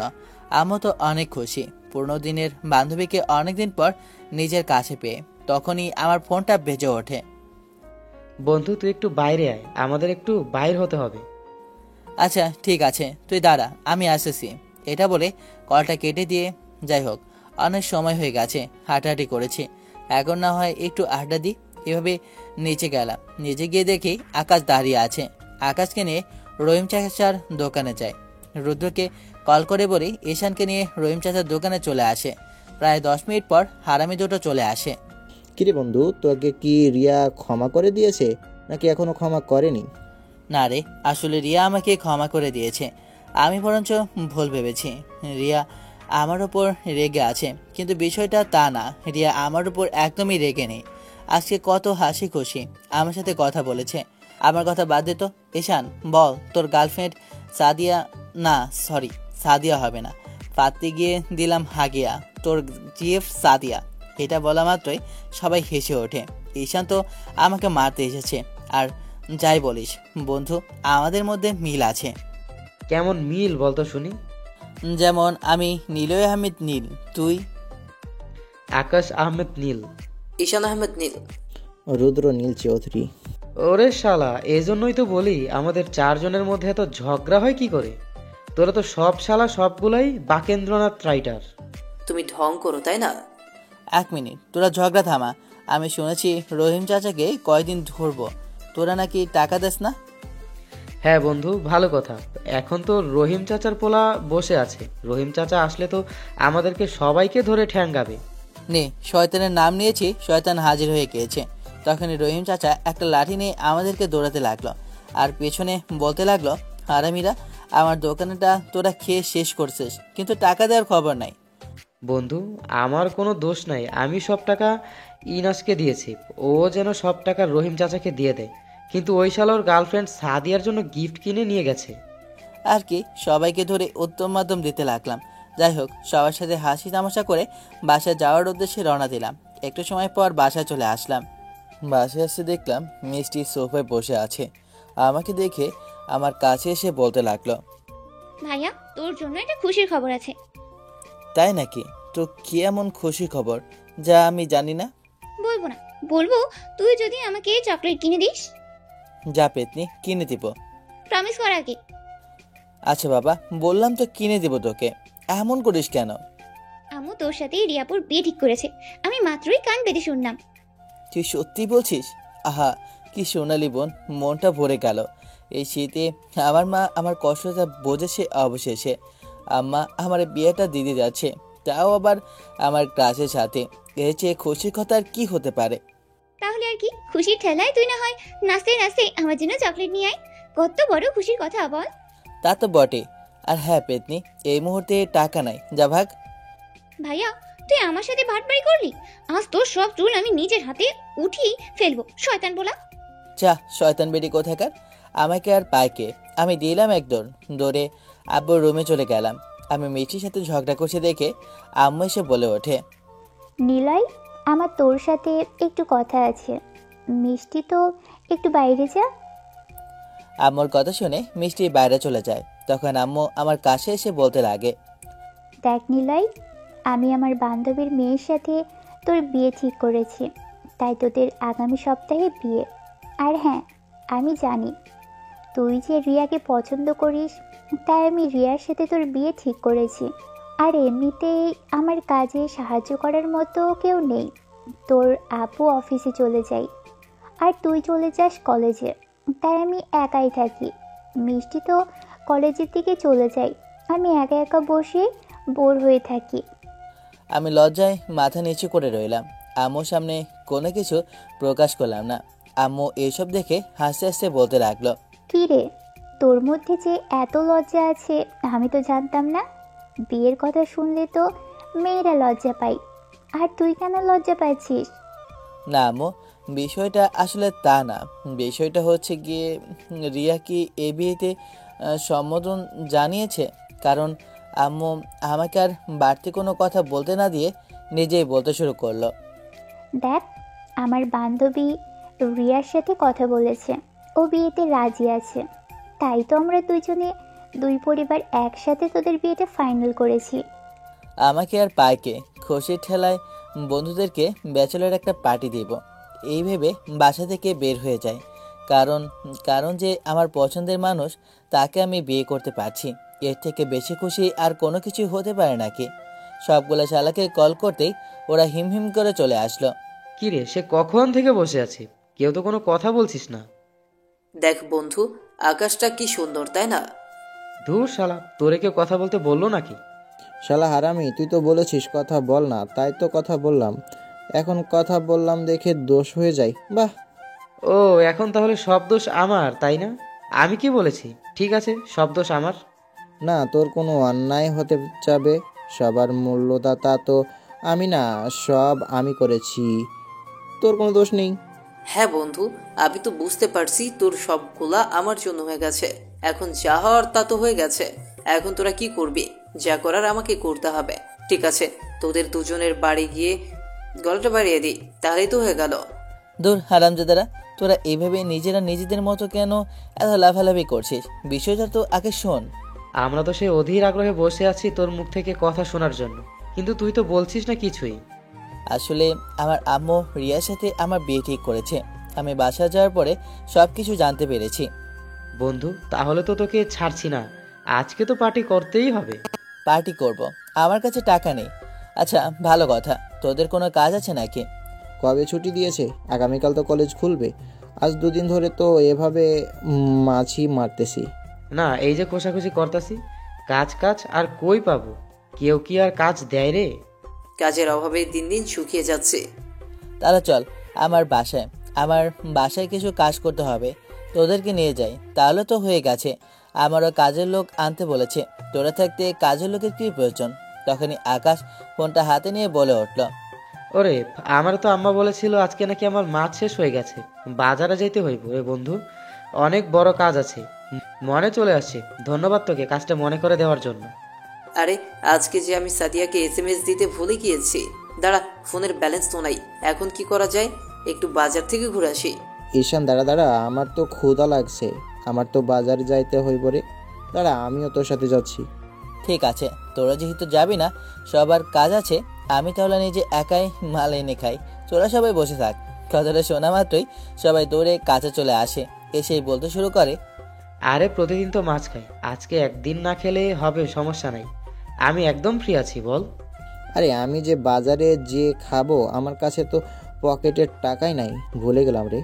A: আম্মু তো অনেক খুশি পুরনো দিনের বান্ধবীকে অনেকদিন পর নিজের কাছে পেয়ে। তখনই আমার ফোনটা বেজে ওঠে।
F: বন্ধু, তুই একটু বাইরে আয়, আমাদের একটু বাইর হতে হবে।
A: আচ্ছা ঠিক আছে, তুই দাঁড়া, আমি আসতেছি। এটা বলে কলটা কেটে দিয়ে, যাই হোক অনেক সময় হয়ে গেছে, হাঁটাহাঁটি করেছি, এখন না হয় একটু আড্ডা দিই। এভাবে নিচে গেলাম। নিচে গিয়ে দেখি আকাশ দাঁড়িয়ে আছে। আকাশকে নিয়ে রহিম চাচার দোকানে যায়। রুদ্রকে কল করে বলি ঈশানকে নিয়ে রহিম চাচার দোকানে চলে আসে। প্রায় 10 মিনিট পর হারামি দুটো চলে আসে।
D: কিরে বন্ধু, তোকে কি রিয়া ক্ষমা করে দিয়েছে নাকি এখনো ক্ষমা করেনি?
A: না রে, আসলে রিয়া আমাকে ক্ষমা করে দিয়েছে। আমি বরঞ্চ ভুল ভেবেছি রিয়া আমার উপর রেগে আছে, কিন্তু বিষয়টা তা না। রিয়া আমার উপর একদমই রেগে নেই। আজকে কত হাসি খুশি আমার সাথে কথা বলেছে। আমার কথা বাদ দে তো, ঈশান বল তোর গার্লফ্রেন্ড সাদিয়া, না সরি সাদিয়া হবে না, পাততে গিয়ে দিলাম হাগিয়া, তোর জিএফ সাদিয়া। এটা বলা মাত্রই সবাই হেসে ওঠে। ঈশান তো আমাকে মারতে এসেছে। আর যাই বলিস বন্ধু, আমাদের মধ্যে মিল আছে।
F: কেমন মিল বলতো শুনি?
A: যেমন আমি নীলয় আহমেদ নীল, তুই?
F: আকাশ আহমেদ নীল।
G: ঈশান আহমেদ নীল।
D: রুদ্র নীল চৌধুরী।
F: ওরে শালা, এজন্যই তো বলি আমাদের 4 জনের মধ্যে এত ঝগড়া হয় কি করে। তোরা তো সব শালা সবগুলাই বাকেন্দ্রনাথ রাইটার।
G: তুমি ঢং করো তাই না?
A: 1 মিনিট, তোরা ঝগড়া থামা। আমি শুনেছি রহিম চাচাকে কয়দিন ধরবো, তোরা নাকি টাকা দেস না?
F: হ্যাঁ বন্ধু, ভালো কথা। এখন তো রহিম চাচার পোলা বসে আছে, রহিম চাচা আসলে তো আমাদেরকে সবাইকে ধরে ঠ্যাঙ্গাবে।
A: নে, শয়তানের নাম নিয়েছি, শয়তান হাজির হয়ে গিয়েছে। তখনই রহিম চাচা একটা লাঠি নিয়ে আমাদেরকে দৌড়াতে লাগলো। আর পেছনে বলতে লাগলো, হারামিরা, আমার দোকানটা তোরা খেয়ে শেষ করছিস, কিন্তু টাকা দেওয়ার খবর নাই।
F: বন্ধু, আমার কোনো দোষ নাই, আমি সব টাকা ইনাসকে দিয়েছি। ও যেন সব টাকা রহিম চাচাকে দিয়ে দেয়, কিন্তু ওই শালার গার্লফ্রেন্ড সাদিয়ার জন্য গিফট কিনে নিয়ে গেছে।
A: আর কি সবাইকে ধরে উত্তম মাধ্যম দিতে লাগলাম। যাই হোক, সবার সাথে হাসি তামাশা করে বাসায় যাওয়ার উদ্দেশ্যে রওনা দিলাম। একটু সময় পর বাসায় চলে আসলাম। বাসায় এসে দেখলাম মিষ্টি সোফায় বসে আছে। আমাকে দেখে আমার কাছে এসে বলতে লাগলো,
B: ভাইয়া, তোর জন্য একটা খুশির খবর আছে।
A: তাই নাকি? তো কি এমন খুশি খবর যা আমি জানি না?
B: বলবো না, বলবো তুই যদি আমাকে চকলেট কিনে দিস।
A: যা পেতনি, কিনে দিব।
B: প্রমিস কর আগে।
A: আচ্ছা বাবা, বললাম তো কিনে দিব তোকে, এমন করিস কেন?
B: আম্মু তোর সাথে রিয়াপুর বিয়ে ঠিক করেছে, আমি মাত্রই কান পেতে শুনলাম।
A: তুই সত্যি বলছিস? আহা, কি সোনালি বোন, মনটা ভরে গেল। এই শীতে আমার মা আমার কষ্টটা বোঝেছে অবশেষে। আম্মা আমার বিয়েটা দিতে যাচ্ছে, তাও আবার আমার ক্লাসের সাথে। এর চেয়ে খুশির কথা আর কি হতে পারে?
B: তাহলে আর কি, খুশির ঠেলায় তুই না হয় নাচতে নাচতে আমার জন্য চকলেট নিয়ে আয়। কত বড় খুশির কথা বল।
A: তা তো বটে। আর হ্যাঁ পেতনি, এই মুহূর্তে টাকা নাই, যা ভাগ।
B: ভাইয়া, তুই আমার সাথে ভাটবাড়ি করলি। আজ তোর সব চুল আমি নিজের হাতে উঠিয়ে ফেলবো, শয়তান বলা।
A: যা শয়তান বেটি কোথাকার, আমাকে আর পাইকে। আমি দিলাম এক দৌড়ে আব্বুর রুমে চলে গেলাম। আমি মিষ্টির সাথে ঝগড়া করছে দেখে আম্মু এসে বলে ওঠে,
C: নিলয়, আমার তোর সাথে একটু কথা আছে। মিষ্টি তো একটু বাইরে যা।
A: আম্মুর কথা শুনে মিষ্টি বাইরে চলে যায়। তখন আম্মু আমার কাছে এসে বলতে লাগে,
C: দেখ নিলয়, আমি আমার বান্ধবীর মেয়ের সাথে তোর বিয়ে ঠিক করেছি, তাই তোদের আগামী সপ্তাহে বিয়ে। আর হ্যাঁ, আমি জানি তুই যে রিয়াকে পছন্দ করিস, তাই আমি রিয়ার সাথে তোর বিয়ে ঠিক করেছি। আর এমনিতেই আমার কাজে সাহায্য করার মতো কেউ নেই। তোর আপু অফিসে চলে যায় আর তুই চলে যাস কলেজে, তাই আমি একাই থাকি। মিষ্টি তো কলেজের দিকে চলে যায়, আমি একা একা বসে বোর হয়ে থাকি।
A: আমি লজ্জায় মাথা নিচু করে রইলাম। আম্মুর সামনে কোনো কিছু প্রকাশ করলাম না। আম্মু এসব দেখে হাসতে হাসতে বলতে লাগলো,
C: কী রে, তোর মধ্যে যে এত লজ্জা আছে আমি তো জানতাম না। বিয়ের কথা শুনলে তো মেয়েরা লজ্জা পায়, আর তুই কেন লজ্জা পাচ্ছিস?
A: না আম্মু, বিষয়টা আসলে তা না। বিষয়টা হচ্ছে গিয়ে, রিয়া কি এ বিয়েতে সম্মোধন জানিয়েছে? কারণ আম্মু আমাকে আর বাড়তি কোনো কথা বলতে না দিয়ে নিজেই বলতে শুরু করলো,
C: দেখ, আমার বান্ধবী রিয়ার সাথে কথা বলেছে, ও বিয়েতে রাজি আছে। তাই তো আমরা দুই পরিবার একসাথে তোদের বিয়েটা ফাইনাল করেছি।
A: আমাকে আর পাইকে খুশির ঠেলায় বন্ধুদেরকে ব্যাচেলর একটা পার্টি দিব এই ভেবে বাসা থেকে বের হয়ে যায়। কারণ যে আমার পছন্দের মানুষ, তাকে আমি বিয়ে করতে পারছি। এর থেকে বেশি খুশি আর কোনো কিছু হতে পারে নাকি? সবগুলো শালাকে কল করতেই ওরা হিমহিম করে চলে আসলো।
F: কি রে, সে কখন থেকে বসে আছে, কেউ তো কোনো কথা বলছিস না।
G: দেখ বন্ধু, আকাশটা কি সুন্দর, তাই না?
F: ধুর শালা, তোরে কেউ কথা বলতে বললো নাকি?
D: শালা হারামি, তুই তো বলেছিস কথা বল না, তাই তো কথা বললাম। এখন কথা বললাম দেখে দোষ হয়ে যায়? বাহ।
F: ও, এখন তাহলে সব দোষ আমার, তাই না? আমি কি বলেছি? ঠিক আছে, সব দোষ আমার।
D: না, তোর কোনো অন্যায় হতে যাবে। সবার মূল্যদাতা তো আমি না, সব আমি করেছি, তোর কোনো দোষ নেই।
G: হ্যাঁ বন্ধু, আমি তো বুঝতে পারছি তোর সবগুলা আমার জন্য হয়ে গেছে। এখন যা হওয়ার তা তো হয়ে গেছে। এখন তোরা কি করবি? যা করার আমাকে করতে হবে। ঠিক আছে, তোদের দুজনের বাড়ি গিয়ে গলাটা বাড়িয়ে দিই, তাহলেই তো হয়ে গেল।
A: দূর হারামজাদারা, তোরা এইভাবে নিজেরা নিজেদের মতো কেন এত লাফালাফি করছিস? বিষয়টা তো আগে শোন।
F: আমরা তো সেই অধীর আগ্রহে বসে আছি তোর মুখ থেকে কথা শোনার জন্য, কিন্তু তুই তো বলছিস না কিছুই।
A: আসলে আমার আম্মু রিয়ার সাথে আমার বিয়ে ঠিক করেছে। আমি বাসা যাওয়ার পরে সব কিছু জানতে পেরেছি।
F: বন্ধু, তাহলে তো তোকে ছাড়ছি না, আজকে তো পার্টি করতেই হবে।
A: পার্টি করব, আমার কাছে টাকা নেই। আচ্ছা ভালো কথা, তোদের কোনো কাজ আছে নাকি?
D: কবে ছুটি দিয়েছে? আগামীকাল তো কলেজ খুলবে। আজ দুদিন ধরে তো এভাবে মাছি মারতেছি।
F: না, এই যে খোসাখুশি করতাছি, কাজ কাজ আর কই পাবো? কেউ কি আর কাজ দেয় রে?
G: কাজের অভাবে দিন দিন শুকিয়ে যাচ্ছে।
A: তাহলে চল আমার বাসায় কিছু কাজ করতে হবে। তোদেরকে নিয়ে যাই, তাহলে তো হয়ে গেছে। আমারও কাজের লোক আনতে বলেছে, তোরা থাকতে কাজের লোকের কী প্রয়োজন? তখনই আকাশ ফোনটা হাতে নিয়ে বলে উঠল,
F: ওরে, আমার তো আম্মা বলেছিল আজকে নাকি আমার মাছ শেষ হয়ে গেছে, বাজারে যেতে হইব রে বন্ধু, অনেক বড় কাজ আছে। মনে চলে আসছে, ধন্যবাদ তোকে কাজটা মনে করে দেওয়ার জন্য।
G: আরে আজকে যে আমি সাদিয়াকে এসএমএস দিতে ভুলে গিয়েছি। দাঁড়া, ফোনের ব্যালেন্স তো নাই, এখন কি করা যায়? একটু বাজার থেকে ঘুরে আসি।
D: ঈশান দাঁড়া দাঁড়া, আমার তো ক্ষুধা লাগছে, আমার তো বাজারে যাইতে হইব রে। দাঁড়া, আমিও তোর সাথে যাচ্ছি।
A: ঠিক আছে, তোরা যেহেতু যাবি না, সবার কাজ আছে, আমি তাহলে নিজে একাই মাল এনে খাই, তোরা সবাই বসে থাক। কথাটা শোনা মাত্রই সবাই দৌড়ে কাছে চলে আসে, এসেই বলতে শুরু করে,
F: আরে প্রতিদিন তো মাছ খাই, আজকে একদিন না খেলে হবে, সমস্যা নাই, আমি একদম ফ্রি আছি, বল।
D: আরে আমি যে বাজারে যে খাবো, আমার কাছে তো পকেটের টাকাই নাই, ভুলে গেলাম রে।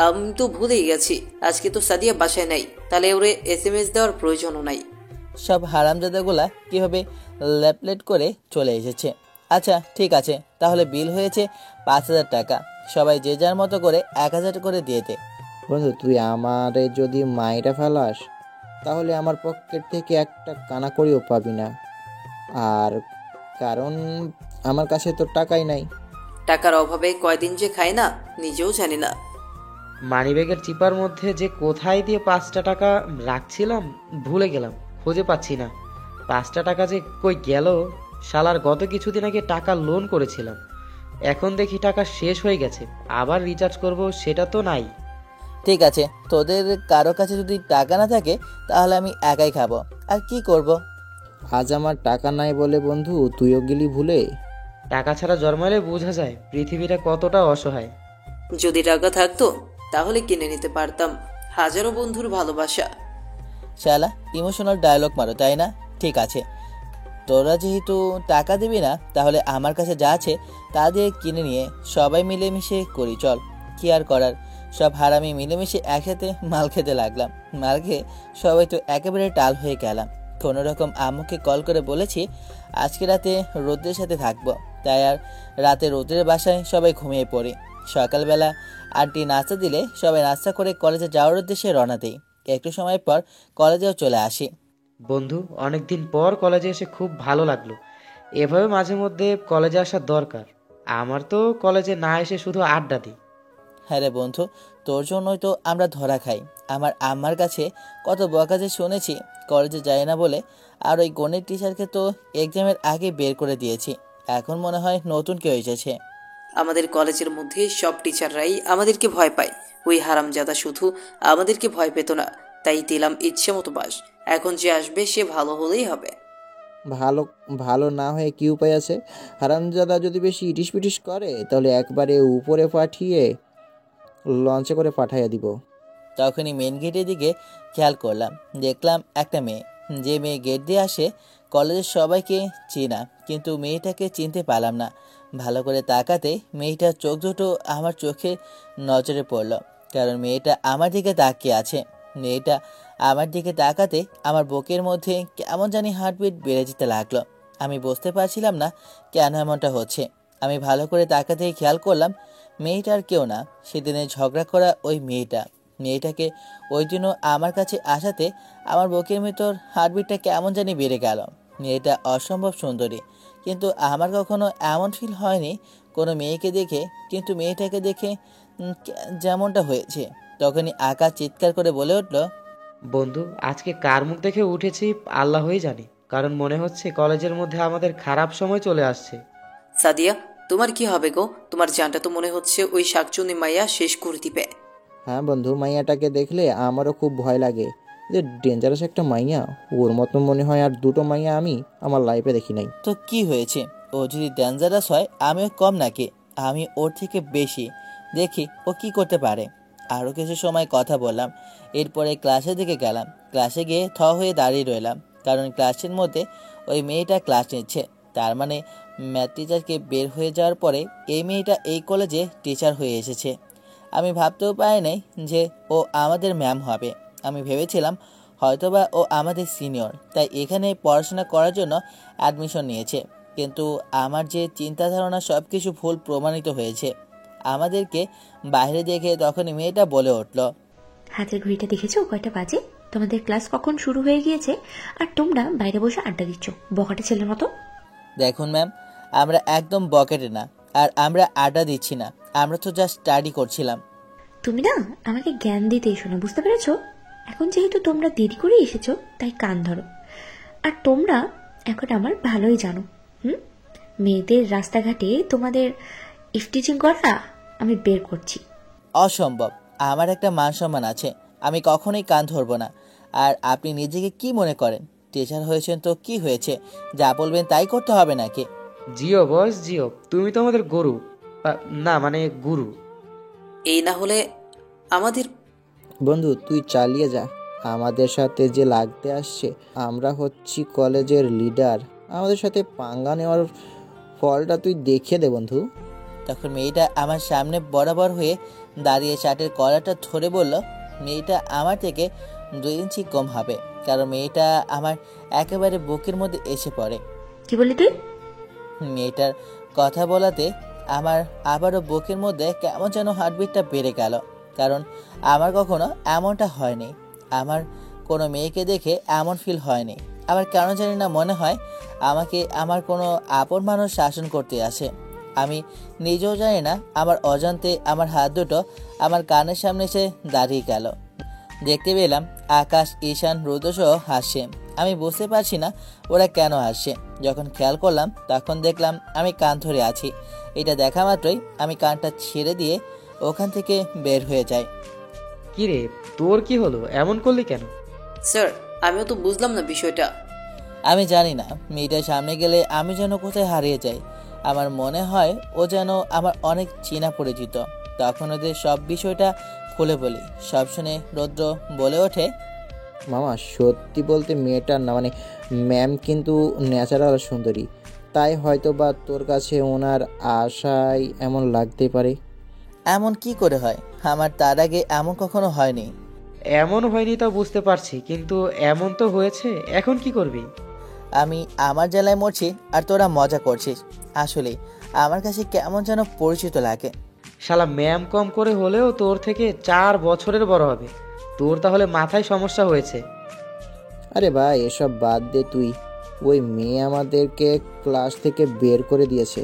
G: আমি তো ভুলেই গেছি, আজকে তো সাদিয়া বাসায় নাই, তাহলে ওরে এসএমএস দেওয়ার প্রয়োজনও নাই।
A: সব হারামজাদাগুলা কীভাবে ল্যাপলেট করে চলে এসেছে। আচ্ছা ঠিক আছে, তাহলে বিল হয়েছে 5,000 টাকা, সবাই যে যার মতো করে 1,000 করে দিয়ে দে।
D: বন্ধু, তুই আমারে যদি মাইরা ফেলাস, তাহলে আমার পকেট থেকে একটা কানাকড়িও পাবি না। আর কারণ আমার কাছে তো টাকাই নাই।
G: টাকার অভাবে কয়দিন যে খায় না, নিজেও জানি না।
F: মানিব্যাগের চিপার মধ্যে যে কোথায় দিয়ে 5টা টাকা রাখছিলাম ভুলে গেলাম, খুঁজে পাচ্ছি না। 5টা টাকা যে কই গেল, শালার গত কিছুদিন আগে টাকা লোন করেছিলাম, এখন দেখি টাকা শেষ হয়ে গেছে, আবার রিচার্জ করব, সেটা তো নাই।
A: ঠিক আছে, তোদের কারো কাছে যদি টাকা না থাকে তাহলে আমি একাই খাবো, আর কি করব।
D: আজ আমার টাকা নাই বলে বন্ধু তুইও গেলি ভুলে।
F: টাকা ছাড়া জন্মালে বোঝা যায় পৃথিবীটা কতটা অসহায়।
G: যদি টাকা থাকতো তাহলে কিনে নিতে পারতাম হাজারো বন্ধুর ভালোবাসা।
A: শালা ইমোশনাল ডায়লগ মারো, তাই না? ঠিক আছে, তোরা যেহেতু টাকা দিবি না, তাহলে আমার কাছে যা আছে তা দিয়ে কিনে নিয়ে সবাই মিলেমিশে করি, চল। কি আর করার, সব হারামি মিলেমিশে একসাথে মাল খেতে লাগলাম। মাল খেয়ে সবাই তো একেবারে টাল হয়ে গেলাম। কোনো রকম আম্মুকে কল করে বলেছি আজকে রাতে রোদ্রের সাথে থাকবো, তাই আর রাতে রোদ্রের বাসায় সবাই ঘুমিয়ে পড়ি। সকালবেলা আন্টি নাস্তা দিলে সবাই নাস্তা করে কলেজে যাওয়ার উদ্দেশ্যে রওনা দিই। একটু সময় পর কলেজেও চলে আসি।
F: বন্ধু, অনেকদিন পর কলেজে এসে খুব ভালো লাগলো, এভাবে মাঝে মধ্যে কলেজে আসার দরকার। আমার তো কলেজে না এসে শুধু আড্ডা দিই।
A: হ্যাঁ রে বন্ধু, তোর জন্যই তো আমরা ধরা খাই। আমার আম্মার কাছে কত বকা যে শুনেছি কলেজে যায় না বলে, আর ওই গণিত টিচারকে তো এক্সামের আগে বের করে দিয়েছি, এখন মনে হয় নতুন কেউ এসেছে।
G: আমাদের কলেজের মধ্যে সব টিচাররাই আমাদেরকে ভয় পায়, ওই হারামজাদা শুধু আমাদেরকে ভয় পেত না, তাই দিলাম ইচ্ছে মতো বাস। এখন যে আসবে সে ভালো হলেই হবে।
D: ভালো ভালো না হয়ে কি উপায় আছে? হারামজাদা যদি বেশি ইটিস পিটিস করে, তাহলে একবারে উপরে পাঠিয়ে লঞ্চে করে পাঠাইয়া দিব।
A: তখনই মেন গেটের দিকে খেয়াল করলাম, দেখলাম একটা মেয়ে। যে মেয়ে গেট দিয়ে আসে কলেজের সবাইকে চেনা, কিন্তু মেয়েটাকে চিনতে পারলাম না। ভালো করে তাকাতে মেয়েটার চোখ দুটো আমার চোখে নজরে পড়ল, কারণ মেয়েটা আমার দিকে তাকিয়ে আছে। মেয়েটা আমার দিকে তাকাতে আমার বুকের মধ্যে কেমন জানি হার্টবিট বেড়ে যেতে লাগলো। আমি বুঝতে পারছিলাম না কেন এমনটা হচ্ছে। আমি ভালো করে তাকাতেই খেয়াল করলাম মেয়েটার কেউ না, সেদিনে ঝগড়া করা ওই মেয়েটা। মেয়েটাকে ওই দিনও আমার কাছে আসাতে আমার বুকের ভেতর হার্টবিটটা কেমন জানি বেড়ে গেল। মেয়েটা অসম্ভব সুন্দরী, কিন্তু আমার কখনো এমন ফিল হয়নি কোনো মেয়েকে দেখে, কিন্তু মেয়েটাকে দেখে যেমনটা হয়েছে। তখনই আকাশ চিৎকার করে বলে উঠল,
F: বন্ধু, আজকে কার মুখ দেখে উঠেছি আল্লাহই জানি, কারণ মনে হচ্ছে কলেজের মধ্যে আমাদের খারাপ সময় চলে আসছে।
G: সাদিয়া, তোমার কি হবে গো? তোমার জানটা তো মনে হচ্ছে ওই শাকচুনি মাইয়া শেষ করে দিবে।
D: হ্যাঁ বন্ধু, মাইয়াটাকে দেখলে আমারও খুব ভয় লাগে, যে ডেঞ্জারাস একটা মাইয়া। ওর মতো মনে হয় আর দুটো মাইয়া আমি আমার লাইফে দেখি নাই।
A: তো কি হয়েছে? ও যদি ডেঞ্জারাস হয় আমিও কম নাকি? আমি ওর থেকে বেশি, দেখি ও কি করতে পারে। আরও কিছু সময় কথা বললাম, এরপরে ক্লাসের দিকে গেলাম। ক্লাসে গিয়ে হয়ে দাঁড়িয়ে রইলাম, কারণ ক্লাসের মধ্যে ওই মেয়েটা ক্লাস নিচ্ছে। তার মানে ম্যাথ টিচারকে বের হয়ে যাওয়ার পরে এই মেয়েটা এই কলেজে টিচার হয়ে এসেছে। আমি ভাবতেও পারি নাই যে ও আমাদের ম্যাম হবে। আমি ভেবেছিলাম হয়তোবা ও আমাদের সিনিয়র, তাই এখানে পড়াশোনা করার জন্য অ্যাডমিশন নিয়েছে। কিন্তু আমার যে চিন্তা ধারণা সব কিছু ভুল প্রমাণিত হয়েছে। আমাদেরকে বাইরে দেখে তখনই মেয়েটা বলে উঠল,
E: হাতের ঘড়িটা দেখেছো কয়টা বাজে? তোমাদের ক্লাস কখন শুরু হয়ে গিয়েছে আর তোমরা বাইরে বসে আড্ডা দিচ্ছ বখাটে ছেলের মতো।
A: দেখুন ম্যাম, আমরা একদম বকেটে না, আর আমরা আড্ডা দিচ্ছি না, আমরা তো জাস্ট স্টাডি করছিলাম।
E: তুমি না আমাকে জ্ঞান দিতে এসো না, বুঝতে পেরেছো? এখন যেহেতু তোমরা দেরি করে এসেছো তাই কান ধরো। আর তোমরা এখন আমার ভালোই জানো, মেয়েদের রাস্তাঘাটে তোমাদের ইফটিচিং করা আমি বের করছি।
A: অসম্ভব, আমার একটা মান সম্মান আছে, আমি কখনোই কান ধরবো না। আর আপনি নিজেকে কি মনে করেন? টিচার হয়েছেন তো কি হয়েছে, যা বলবেন তাই করতে হবে নাকি?
F: জিও বস জিও, তুমি তো আমাদের গরু, না মানে গুরু।
G: এই না হলে আমাদের
D: বন্ধু তুই চালিয়ে যা, আমাদের সাথে যে লাগতে আসছে, আমরা হচ্ছি কলেজের লিডার, আমাদের সাথে পাঙ্গা নেওয়ার ফলটা তুই দেখিয়ে দে বন্ধু।
A: তখন মেয়েটা আমার সামনে বরাবর হয়ে দাঁড়িয়ে শার্টের কলারটা ধরে বলল, মেয়েটা আমার থেকে 2 ইঞ্চি কম হবে, কারণ মেয়েটা আমার একেবারে বুকের মধ্যে এসে পড়ে।
E: কি বলি তুই?
A: মেয়েটার কথা বলাতে আমার আবারও বুকের মধ্যে কেমন যেন হার্টবিটটা বেড়ে গেল, কারণ আমার কখনো এমনটা হয়নি। আমার কোনো মেয়েকে দেখে এমন ফিল হয়নি। আমার কেন জানি না মনে হয় আমাকে আমার কোনো আপন মানুষ শাসন করতে আসে। আমি নিজেও জানি না, আমার অজান্তে আমার হাত দুটো আমার কানের সামনে এসে দাঁড়িয়ে গেল। দেখতে পেলাম আকাশ, ঈশান, রুদ্রসহ হাসছে। আমি বুঝতে পারছি না ওরা কেন হাসছে। যখন খেয়াল করলাম তখন দেখলাম আমি কান ধরে আছি। এটা দেখা মাত্রই আমি কানটা ছেড়ে দিয়ে ওখান থেকে বের হয়ে যাই।
F: কি রে, তোর কি হলো? এমন করলি কেন?
G: স্যার, আমিও তো বুঝলাম না বিষয়টা।
A: আমি জানি না, মেয়েটার সামনে গেলে আমি যেন কোথায় হারিয়ে যাই। আমার মনে হয় ও যেন আমার অনেক চেনা পরিচিত। তখন ওদের সব বিষয়টা খুলে বলি। সব শুনে রৌদ্র বলে ওঠে,
D: মামা সত্যি বলতে মেয়েটার না মানে ম্যাম কিন্তু ন্যাচারাল সুন্দরী, তাই হয়তো বা তোর কাছে ওনার আশায় এমন লাগতে পারে।
A: এমন কি করে হয়? আমার তার আগে এমন কখনো হয়নি।
F: এমন হয়নি তা বুঝতে পারছি, কিন্তু এমন তো হয়েছে, এখন কি করবি?
A: আমি আমার জেলায় মরছি আর তোরা মজা করছিস। আসলে আমার কাছে কেমন যেন পরিচিত লাগে।
F: শালা ম্যাম কম করে হলেও তোর থেকে 4 বছরের বড় হবে। তোর তাহলে মাথায় সমস্যা হয়েছে।
D: আরে ভাই এসব বাদ দে তুই, ওই মেয়ে আমাদেরকে ক্লাস থেকে বের করে দিয়েছে,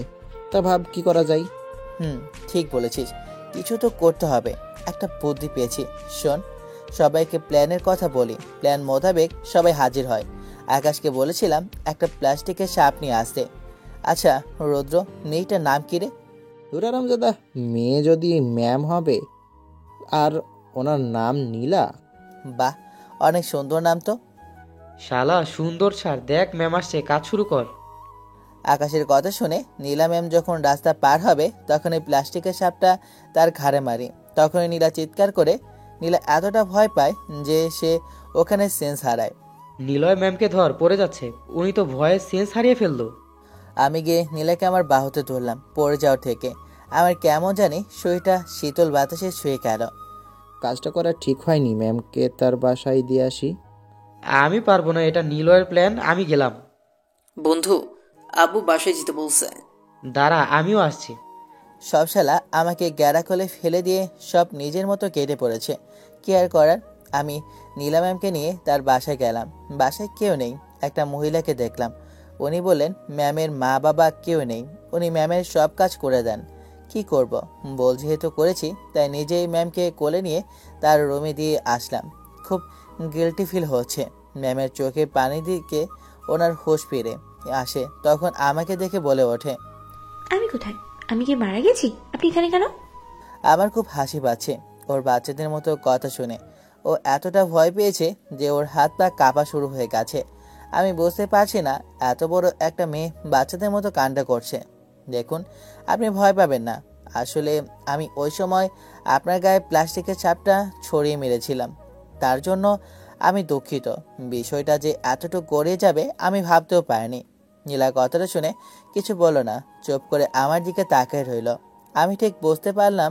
D: তা ভাব কি করা যায়।
A: ঠিক বলেছিস, কিছু তো করতে হবে। একটা বুদ্ধি পেয়েছি, শোন। সবাইকে প্ল্যানের কথা বলি, প্ল্যান মোতাবেক সবাই হাজির হয়। আকাশকে বলেছিলাম একটা প্লাস্টিকের সাপ নিয়ে আসতে। আচ্ছা রৌদ্র, মেয়েটার নাম কি রে?
D: দুরারামজাদা, মেয়ে যদি ম্যাম হবে আর ওনার নাম নীলা।
A: বাহ, অনেক সুন্দর নাম তো।
F: শালা সুন্দর ছাড়, দেখ ম্যাম আসছে, কাজ শুরু কর।
A: আকাশের কথা শুনে নীলা ম্যাম যখন রাস্তা পার হবে তখন এই প্লাস্টিকের সাপটা তার ঘাড়ে মারি। তখনই নীলা চিৎকার করে। নীলা এতটা ভয় পায় যে সে ওখানে সেন্স হারায়।
F: নিলয় ম্যামকে ধর, পড়ে যাচ্ছে। উনি তো ভয়ে সেন্স হারিয়ে ফেললো।
A: আমি গিয়ে নীলাকে আমার বাহুতে ধরলাম। পড়ে যাওয়ার থেকে আমার কেমন জানি শরীরটা শীতল বাতাসে ছুঁয়ে গেল।
D: কাজটা করা ঠিক হয়নি, ম্যামকে তার বাসায় দিয়ে আসি।
F: আমি পারবো না, এটা নিলয়ের প্ল্যান, আমি গেলাম।
G: বন্ধু, আব্বু বাসায় যেতে বলছে।
F: দাঁড়া, আমিও আসছি।
A: সব শালা আমাকে গ্যারা কোলে ফেলে দিয়ে সব নিজের মতো কেটে পড়েছে। কি আর করার। আমি নীলা ম্যামকে নিয়ে তার বাসায় গেলাম। বাসায় কেউ নেই। একটা মহিলাকে দেখলাম। উনি বললেন ম্যামের মা বাবা কেউ নেই, উনি ম্যামের সব কাজ করে দেন। কি করব, বল যেহেতু করেছি তাই নিজেই ম্যামকে কোলে নিয়ে তার রুমে দিয়ে আসলাম। খুব গিল্টি ফিল হচ্ছে। ম্যামের চোখে পানি দিকে ওনার হুঁশ ফিরে আসে। তখন আমাকে দেখে বলে ওঠে,
E: আমি কোথায়? আমি কি মারা গেছি? আপনি এখানে কেন?
A: আমার খুব হাসি পাচ্ছে ওর বাচ্চাদের মতো কথা শুনে। ও এতটা ভয় পেয়েছে যে ওর হাত পা কাঁপা শুরু হয়ে গেছে। আমি বুঝতে পারছি না এত বড় একটা মেয়ে বাচ্চাদের মতো কান্না করছে। দেখুন, আপনি ভয় পাবেন না। আসলে আমি ওই সময় আপনার গায়ে প্লাস্টিকের ছাপটা ছড়িয়ে মেরেছিলাম, তার জন্য আমি দুঃখিত। বিষয়টা যে এতটুকু গড়িয়ে যাবে আমি ভাবতেও পারিনি। নীলা কথাটা শুনে কিছু বলল না, চুপ করে আমার দিকে তাকিয়ে রইল। আমি ঠিক বুঝতে পারলাম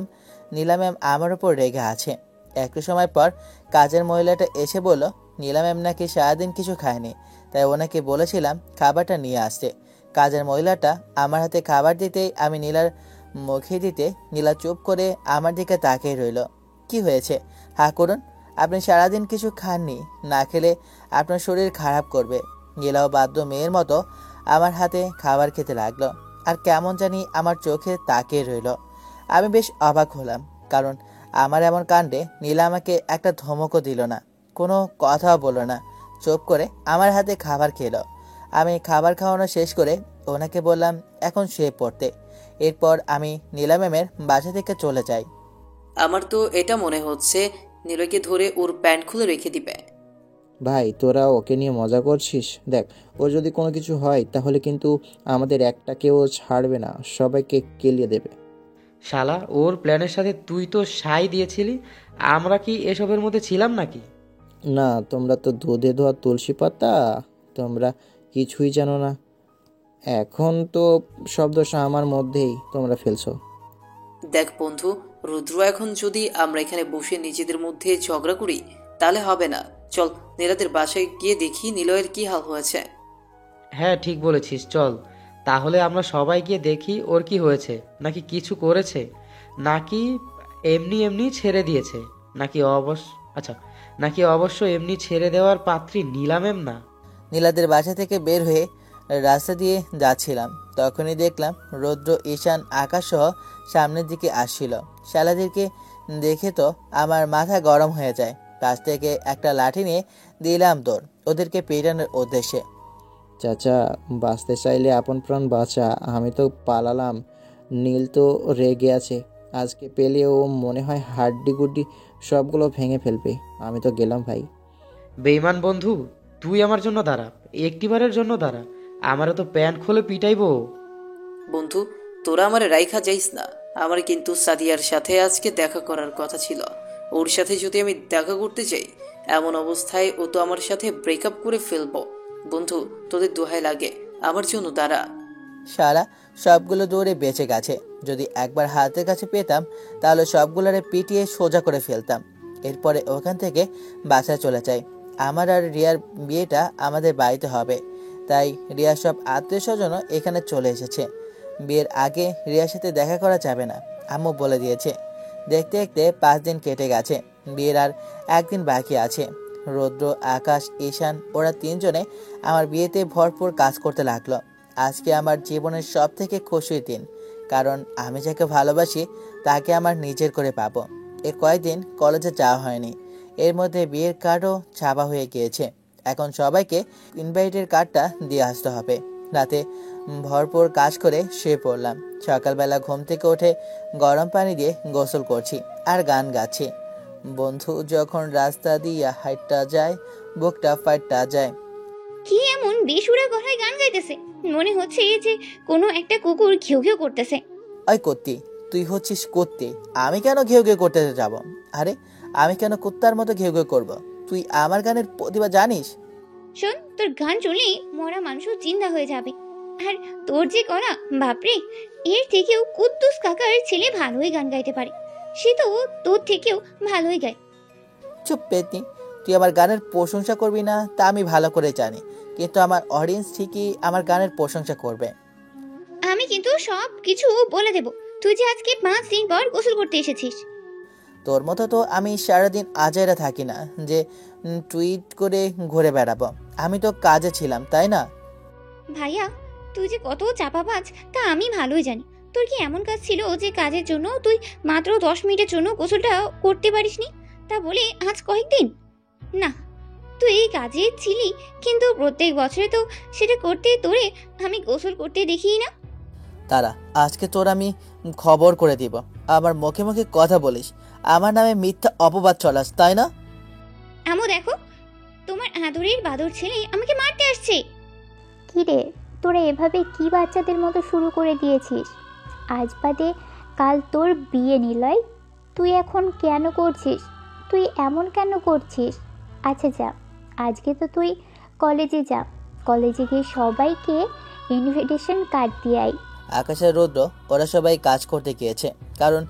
A: নীলা ম্যাম আমার উপর রেগে আছে। একটু সময় পর কাজের মহিলাটা এসে বলল নীলা ম্যাম নাকি সারাদিন কিছু খায়নি, তাই ওনাকে বলেছিলাম খাবারটা নিয়ে আসতে। কাজের মহিলাটা আমার হাতে খাবার দিতেই আমি নীলার মুখে দিতে নীলা চুপ করে আমার দিকে তাকিয়ে রইল। কি হয়েছে? হা করুন। আপনি সারাদিন কিছু খাননি, না খেলে আপনার শরীর খারাপ করবে। নীলাও বাধ্য মেয়ের মতো আমার হাতে খাবার খেতে লাগলো, আর কেমন জানি আমার চোখে তাকিয়ে রইল। আমি বেশ অবাক হলাম, কারণ আমার এমন কাণ্ডে নীলা আমাকে একটা ধমকও দিল না, কোনো কথাও বলল না, চুপ করে আমার হাতে খাবার খেলো। আমি খাবার খাওয়ানো শেষ করে ওনাকে বললাম এখন শুয়ে পড়তে। এরপর আমি নীলা ম্যামের বাসা থেকে চলে যাই।
G: আমার তো এটা মনে হচ্ছে নীলয়কে ধরে ওর প্যান্ট খুলে রেখে দিবে।
D: ভাই তোরা ওকে নিয়ে মজা করছিস? দেখ, ও যদি কোনো কিছু হয় তাহলে কিন্তু আমাদের একটাকেও ছাড়বে না, সবাইকে কেলিয়ে দেবে।
F: শালা, ওর প্ল্যানের সাথে তুই তো সাই দিয়েছিলি, আমরা কি এসবের মধ্যে ছিলাম নাকি?
D: না, তোমরা তো দুধে ধোয়া তুলসী পাতা, তোমরা কিছুই জানো না। এখন তো সব দোষ আমার মধ্যেই তোমরা ফেলছো।
G: দেখ বন্ধু, রুদ্র এখন যদি আমরা এখানে বসে নিজেদের মধ্যে ঝগড়া করি তাহলে হবে না। চল নীলাদের বাসায় গিয়ে দেখি নিলয়ের কি হাল হয়েছে।
F: হ্যাঁ ঠিক বলেছিস, চল তাহলে আমরা সবাই গিয়ে দেখি ওর কি হয়েছে, নাকি কিছু করেছে, নাকি এমনি এমনি ছেড়ে দিয়েছে, নাকি অবশ্য এমনি ছেড়ে দেওয়ার পাত্রী নীলা ম্যাম না।
A: নীলাদের বাসা থেকে বের হয়ে রাস্তা দিয়ে যাচ্ছিলাম, তখনই দেখলাম রৌদ্র, ঈশান, আকাশ সহ সামনের দিকে আসছিল। শালাদেরকে দেখে তো আমার মাথা গরম হয়ে যায়। কাছ থেকে একটা লাঠি নিয়ে দিলাম দৌড় ওদেরকে পেটানোর উদ্দেশ্যে।
D: চাচা, বাঁচতে চাইলে আপন প্রাণ বাঁচা। আমি তো পালালাম, নীল তো রেগে আছে। আজকে পেলে ও মনে হয় হাড্ডি গুড্ডি সবগুলো ভেঙে ফেলবে। আমি তো গেলাম ভাই।
F: বেইমান বন্ধু, তুই আমার জন্য দাঁড়া, একটিবারের জন্য দাঁড়া, আমারও তো প্যান্ট খুলে পিটাইবো।
G: বন্ধু, তোরা আমার রাইখা যাইস না। আমার কিন্তু সাদিয়ার সাথে আজকে দেখা করার কথা ছিল। ওর সাথে যদি আমি দেখা করতে যাই, এমন অবস্থায় ও তো আমার সাথে ব্রেকআপ করে ফেলবো। বন্ধু, তোদের দোহাই লাগে, আমার জন্য দাঁড়া।
A: শালা সবগুলো দৌড়ে বেঁচে গেছে। যদি একবার হাতের কাছে পেতাম তাহলে সবগুলোরে পিটিয়ে সোজা করে ফেলতাম। এরপরে ওখান থেকে বাসায় চলে যাই। আমার আর রিয়ার বিয়েটা আমাদের বাড়িতে হবে, তাই রিয়ার সব আত্মীয় স্বজনও এখানে চলে এসেছে। বিয়ের আগে রিয়ার সাথে দেখা করা যাবে না, আম্মু বলে দিয়েছে। দেখতে দেখতে 5 দিন কেটে গেছে, বিয়ের আর একদিন বাকি আছে। রৌদ্র, আকাশ, ঈশান ওরা 3 জনে আমার বিয়েতে ভরপুর কাজ করতে লাগলো। আজকে আমার জীবনের সব থেকে খুশির দিন, কারণ আমি যাকে ভালোবাসি তাকে আমার নিজের করে পাবো। এর কয়েকদিন কলেজে যাওয়া হয়নি, এর মধ্যে বিয়ের কার্ডও ছাপা হয়ে গিয়েছে। এখন সবাইকে ইনভাইটের কার্ডটা দিয়ে আসতে হবে। রাতে ভরপুর কাজ করে শুয়ে পড়লাম। সকালবেলা ঘুম থেকে উঠে গরম পানি দিয়ে গোসল করছি আর গান গাচ্ছি। বন্ধু যখন রাস্তা দিয়ে হাইটটা যায়, বুকটা ফাইটটা যায়।
B: কি এমন বেসুরা গলায় গান গাইতেছে? মনে হচ্ছে যে কোনো একটা কুকুর ঘেউ ঘেউ করতেছে।
A: ওই কত্তি, তুই হচ্ছিস কত্তি, আমি কেন ঘেউ ঘেউ করতে যাব? আরে আমি কেন কুত্তার মতো ঘেউ ঘেউ করবো? তুই আমার গানের প্রতিভা জানিস?
B: শোন, তোর গান শুনলেই মরা মানুষও জিন্দা হয়ে যাবে। আর তোর যে করা, বাপরে, এর থেকেও কুদ্দুস কাকার ছেলে ভালোই গান গাইতে পারে। সে তো তোর থেকেও ভালোই গায়।
A: চুপ পেতনি, তুই আমার গানের প্রশংসা করবি না তা আমি ভালো করে জানি, কিন্তু আমার অডিয়েন্স ঠিকই আমার গানের প্রশংসা করবে।
B: আমি কিন্তু সব কিছু বলে দেব। তুই যে আজকে 5 দিন পর গোসল করতে এসেছিস।
A: তোর মতো তো আমি সারাদিন আজাইরা থাকি না যে টুইট করে ঘুরে বেড়াবো। আমি তো কাজে ছিলাম, তাই না?
B: ভাইয়া, তুই যে কত চাপাবাজ তা আমি ভালোই জানি। তোর কি এমন কাজ ছিল যে কাজের জন্য তুই মাত্র 10 মিনিটের জন্য গোসলটা করতে পারিসনি? তা বলে আজ কয়েকদিন না, তুই এই কাজে ছিলি, কিন্তু প্রত্যেক বছরে তো সেটা করতে তোরে আমি গোসল করতে দেখি না।
A: তারা আজকে তোর আমি খবর করে দিব। আমার মুখে মুখে কথা বলিস, আমার নামে মিথ্যা অপবাদ চলাস, তাই না?
B: আমো দেখো, তোমার আদরের বাদর ছেলে আমাকে মারতে আসছে।
C: কি রে, তোরা এভাবে কি বাচ্চাদের মতো শুরু করে দিয়েছিস? আজ বাদে কাল তোর বিয়ে, নিলয়। তুই এখন কেন করছিস? তুই এমন কেন করছিস? আচ্ছা যা, আজকে তো তুই কলেজে যা, কলেজে গিয়ে সবাইকে ইনভিটেশন কার্ড দিয়ে আয়।
A: আকাশের রৌদ্র ওরা সবাই কাজ করতে গিয়েছে, কারণ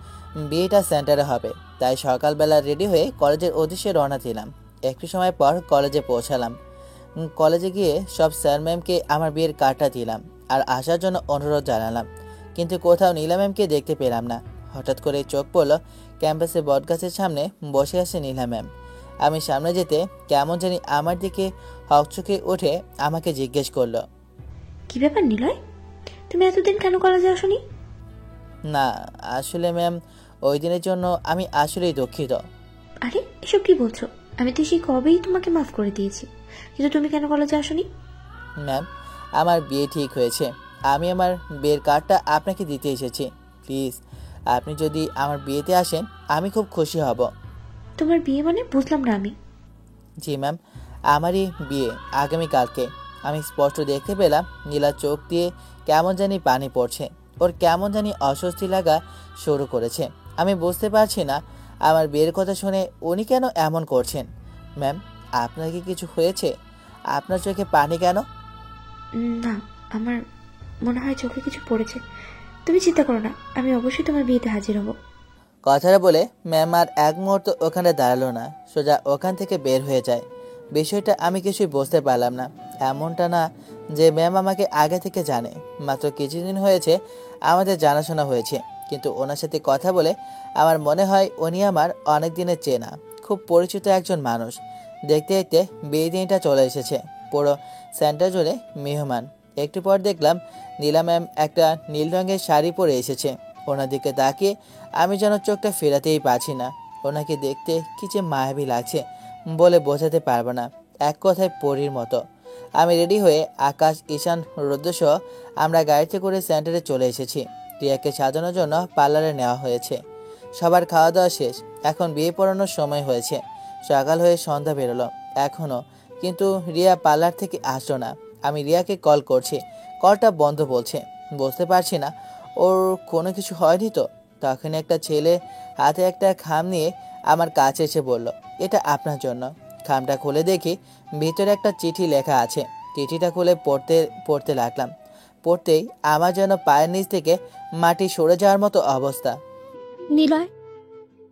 A: বিয়েটা সেন্টারে হবে। তাই সকালবেলা রেডি হয়ে কলেজের উদ্দেশ্যে রওনা দিলাম। একটু সময় পর কলেজে পৌঁছালাম। কলেজে গিয়ে সব স্যার ম্যামকে আমার বিয়ের কার্ডটা দিলাম আর আসার জন্য অনুরোধ জানালাম, কিন্তু কোথাও নীলা ম্যামকে দেখতে পেলাম না। হঠাৎ করে চোখ পড়ল ক্যাম্পাসে বটগাছের সামনে বসে আছে নীলা ম্যাম। আমি সামনে যেতে কেমন জানি আমার দিকে হকচকে উঠে আমাকে জিজ্ঞেস করলো,
E: কি ব্যাপার নিলয়, তুমি এতদিন কেন কলেজে আসোনি?
A: না আসলে ম্যাম, ওই দিনের জন্য আমি আসলেই দুঃখিত।
E: আরে এসব কি বলছো? আমি তো সেই কবেই তোমাকে মাফ করে দিয়েছি, কিন্তু তুমি কেন কলেজে আসোনি?
A: ম্যাম, আমার বিয়ে ঠিক হয়েছে। আমি আমার বিয়ের কার্ডটা আপনাকে দিতে এসেছি। প্লিজ আপনি যদি আমার বিয়েতে আসেন আমি খুব খুশি হব।
E: তোমার বিয়ে মানে বুঝলাম না আমি।
A: জি ম্যাম, আমারই বিয়ে আগামীকালকে। আমি স্পষ্ট দেখতে পেলাম নীলার চোখ দিয়ে কেমন জানি পানি পড়ছে। ওর কেমন জানি অস্বস্তি লাগা শুরু করেছে। আমি বুঝতে পারছি না আমার বিয়ের কথা শুনে উনি কেন এমন করছেন। ম্যাম, আপনার কি কিছু হয়েছে? আপনার চোখে পানি কেন?
E: না, আমার মনে হয় চোখে কিছু পড়েছে। তুমি চিন্তা করো না, আমি অবশ্যই তোমার বিয়েতে হাজির হব।
A: কথাটা বলে ম্যাম আর এক মুহূর্ত ওখানে দাঁড়ালো না, সোজা ওখান থেকে বের হয়ে যায়। বিষয়টা আমি কিছুই বুঝতে পারলাম না। এমনটা না যে ম্যাম আমাকে আগে থেকে জানে, মাত্র কিছুদিন হয়েছে আমাদের জানাশোনা হয়েছে, কিন্তু ওনার সাথে কথা বলে আমার মনে হয় উনি আমার অনেক দিনের চেনা, খুব পরিচিত একজন মানুষ। দেখতে দেখতে বিয়ে দিনটা চলে এসেছে। পুরো সেন্টার জুড়ে মেহমান। একটু পর দেখলাম নীলা ম্যাম একটা নীল রঙের শাড়ি পরে এসেছে। ওনার দিকে তাকিয়ে আমি যেন চোখটা ফেরাতেই পারছি না। ওনাকে দেখতে কি যে মায়াবী লাগছে বলে বোঝাতে পারবো না, এক কথায় পরীর মতো। আমি রেডি হয়ে আকাশ, ঈশান, রুদ্রসহ আমরা গাড়িতে করে সেন্টারে চলে এসেছি। রিয়াকে সাজানোর জন্য পার্লারে নেওয়া হয়েছে। সবার খাওয়া দাওয়া শেষ, এখন বিয়ে পড়ানোর সময় হয়েছে। সকাল হয়ে সন্ধ্যা বেরোলো এখনও, কিন্তু রিয়া পার্লার থেকে আসলো না। আমি রিয়াকে কল করছি, কলটা বন্ধ বলছে। বুঝতে পারছি না ওর কোনো কিছু হয়নি তো। তখন একটা ছেলে হাতে একটা খাম নিয়ে আমার কাছে এসে বলল, এটা আপনার জন্য। খামটা খুলে দেখি ভিতরে একটা চিঠি লেখা আছে। চিঠিটা খুলে পড়তে লাগলাম। পড়তেই আমার যেন পায়ের নিচ থেকে মাটি সরে যাওয়ার মতো অবস্থা।
J: নিলয়,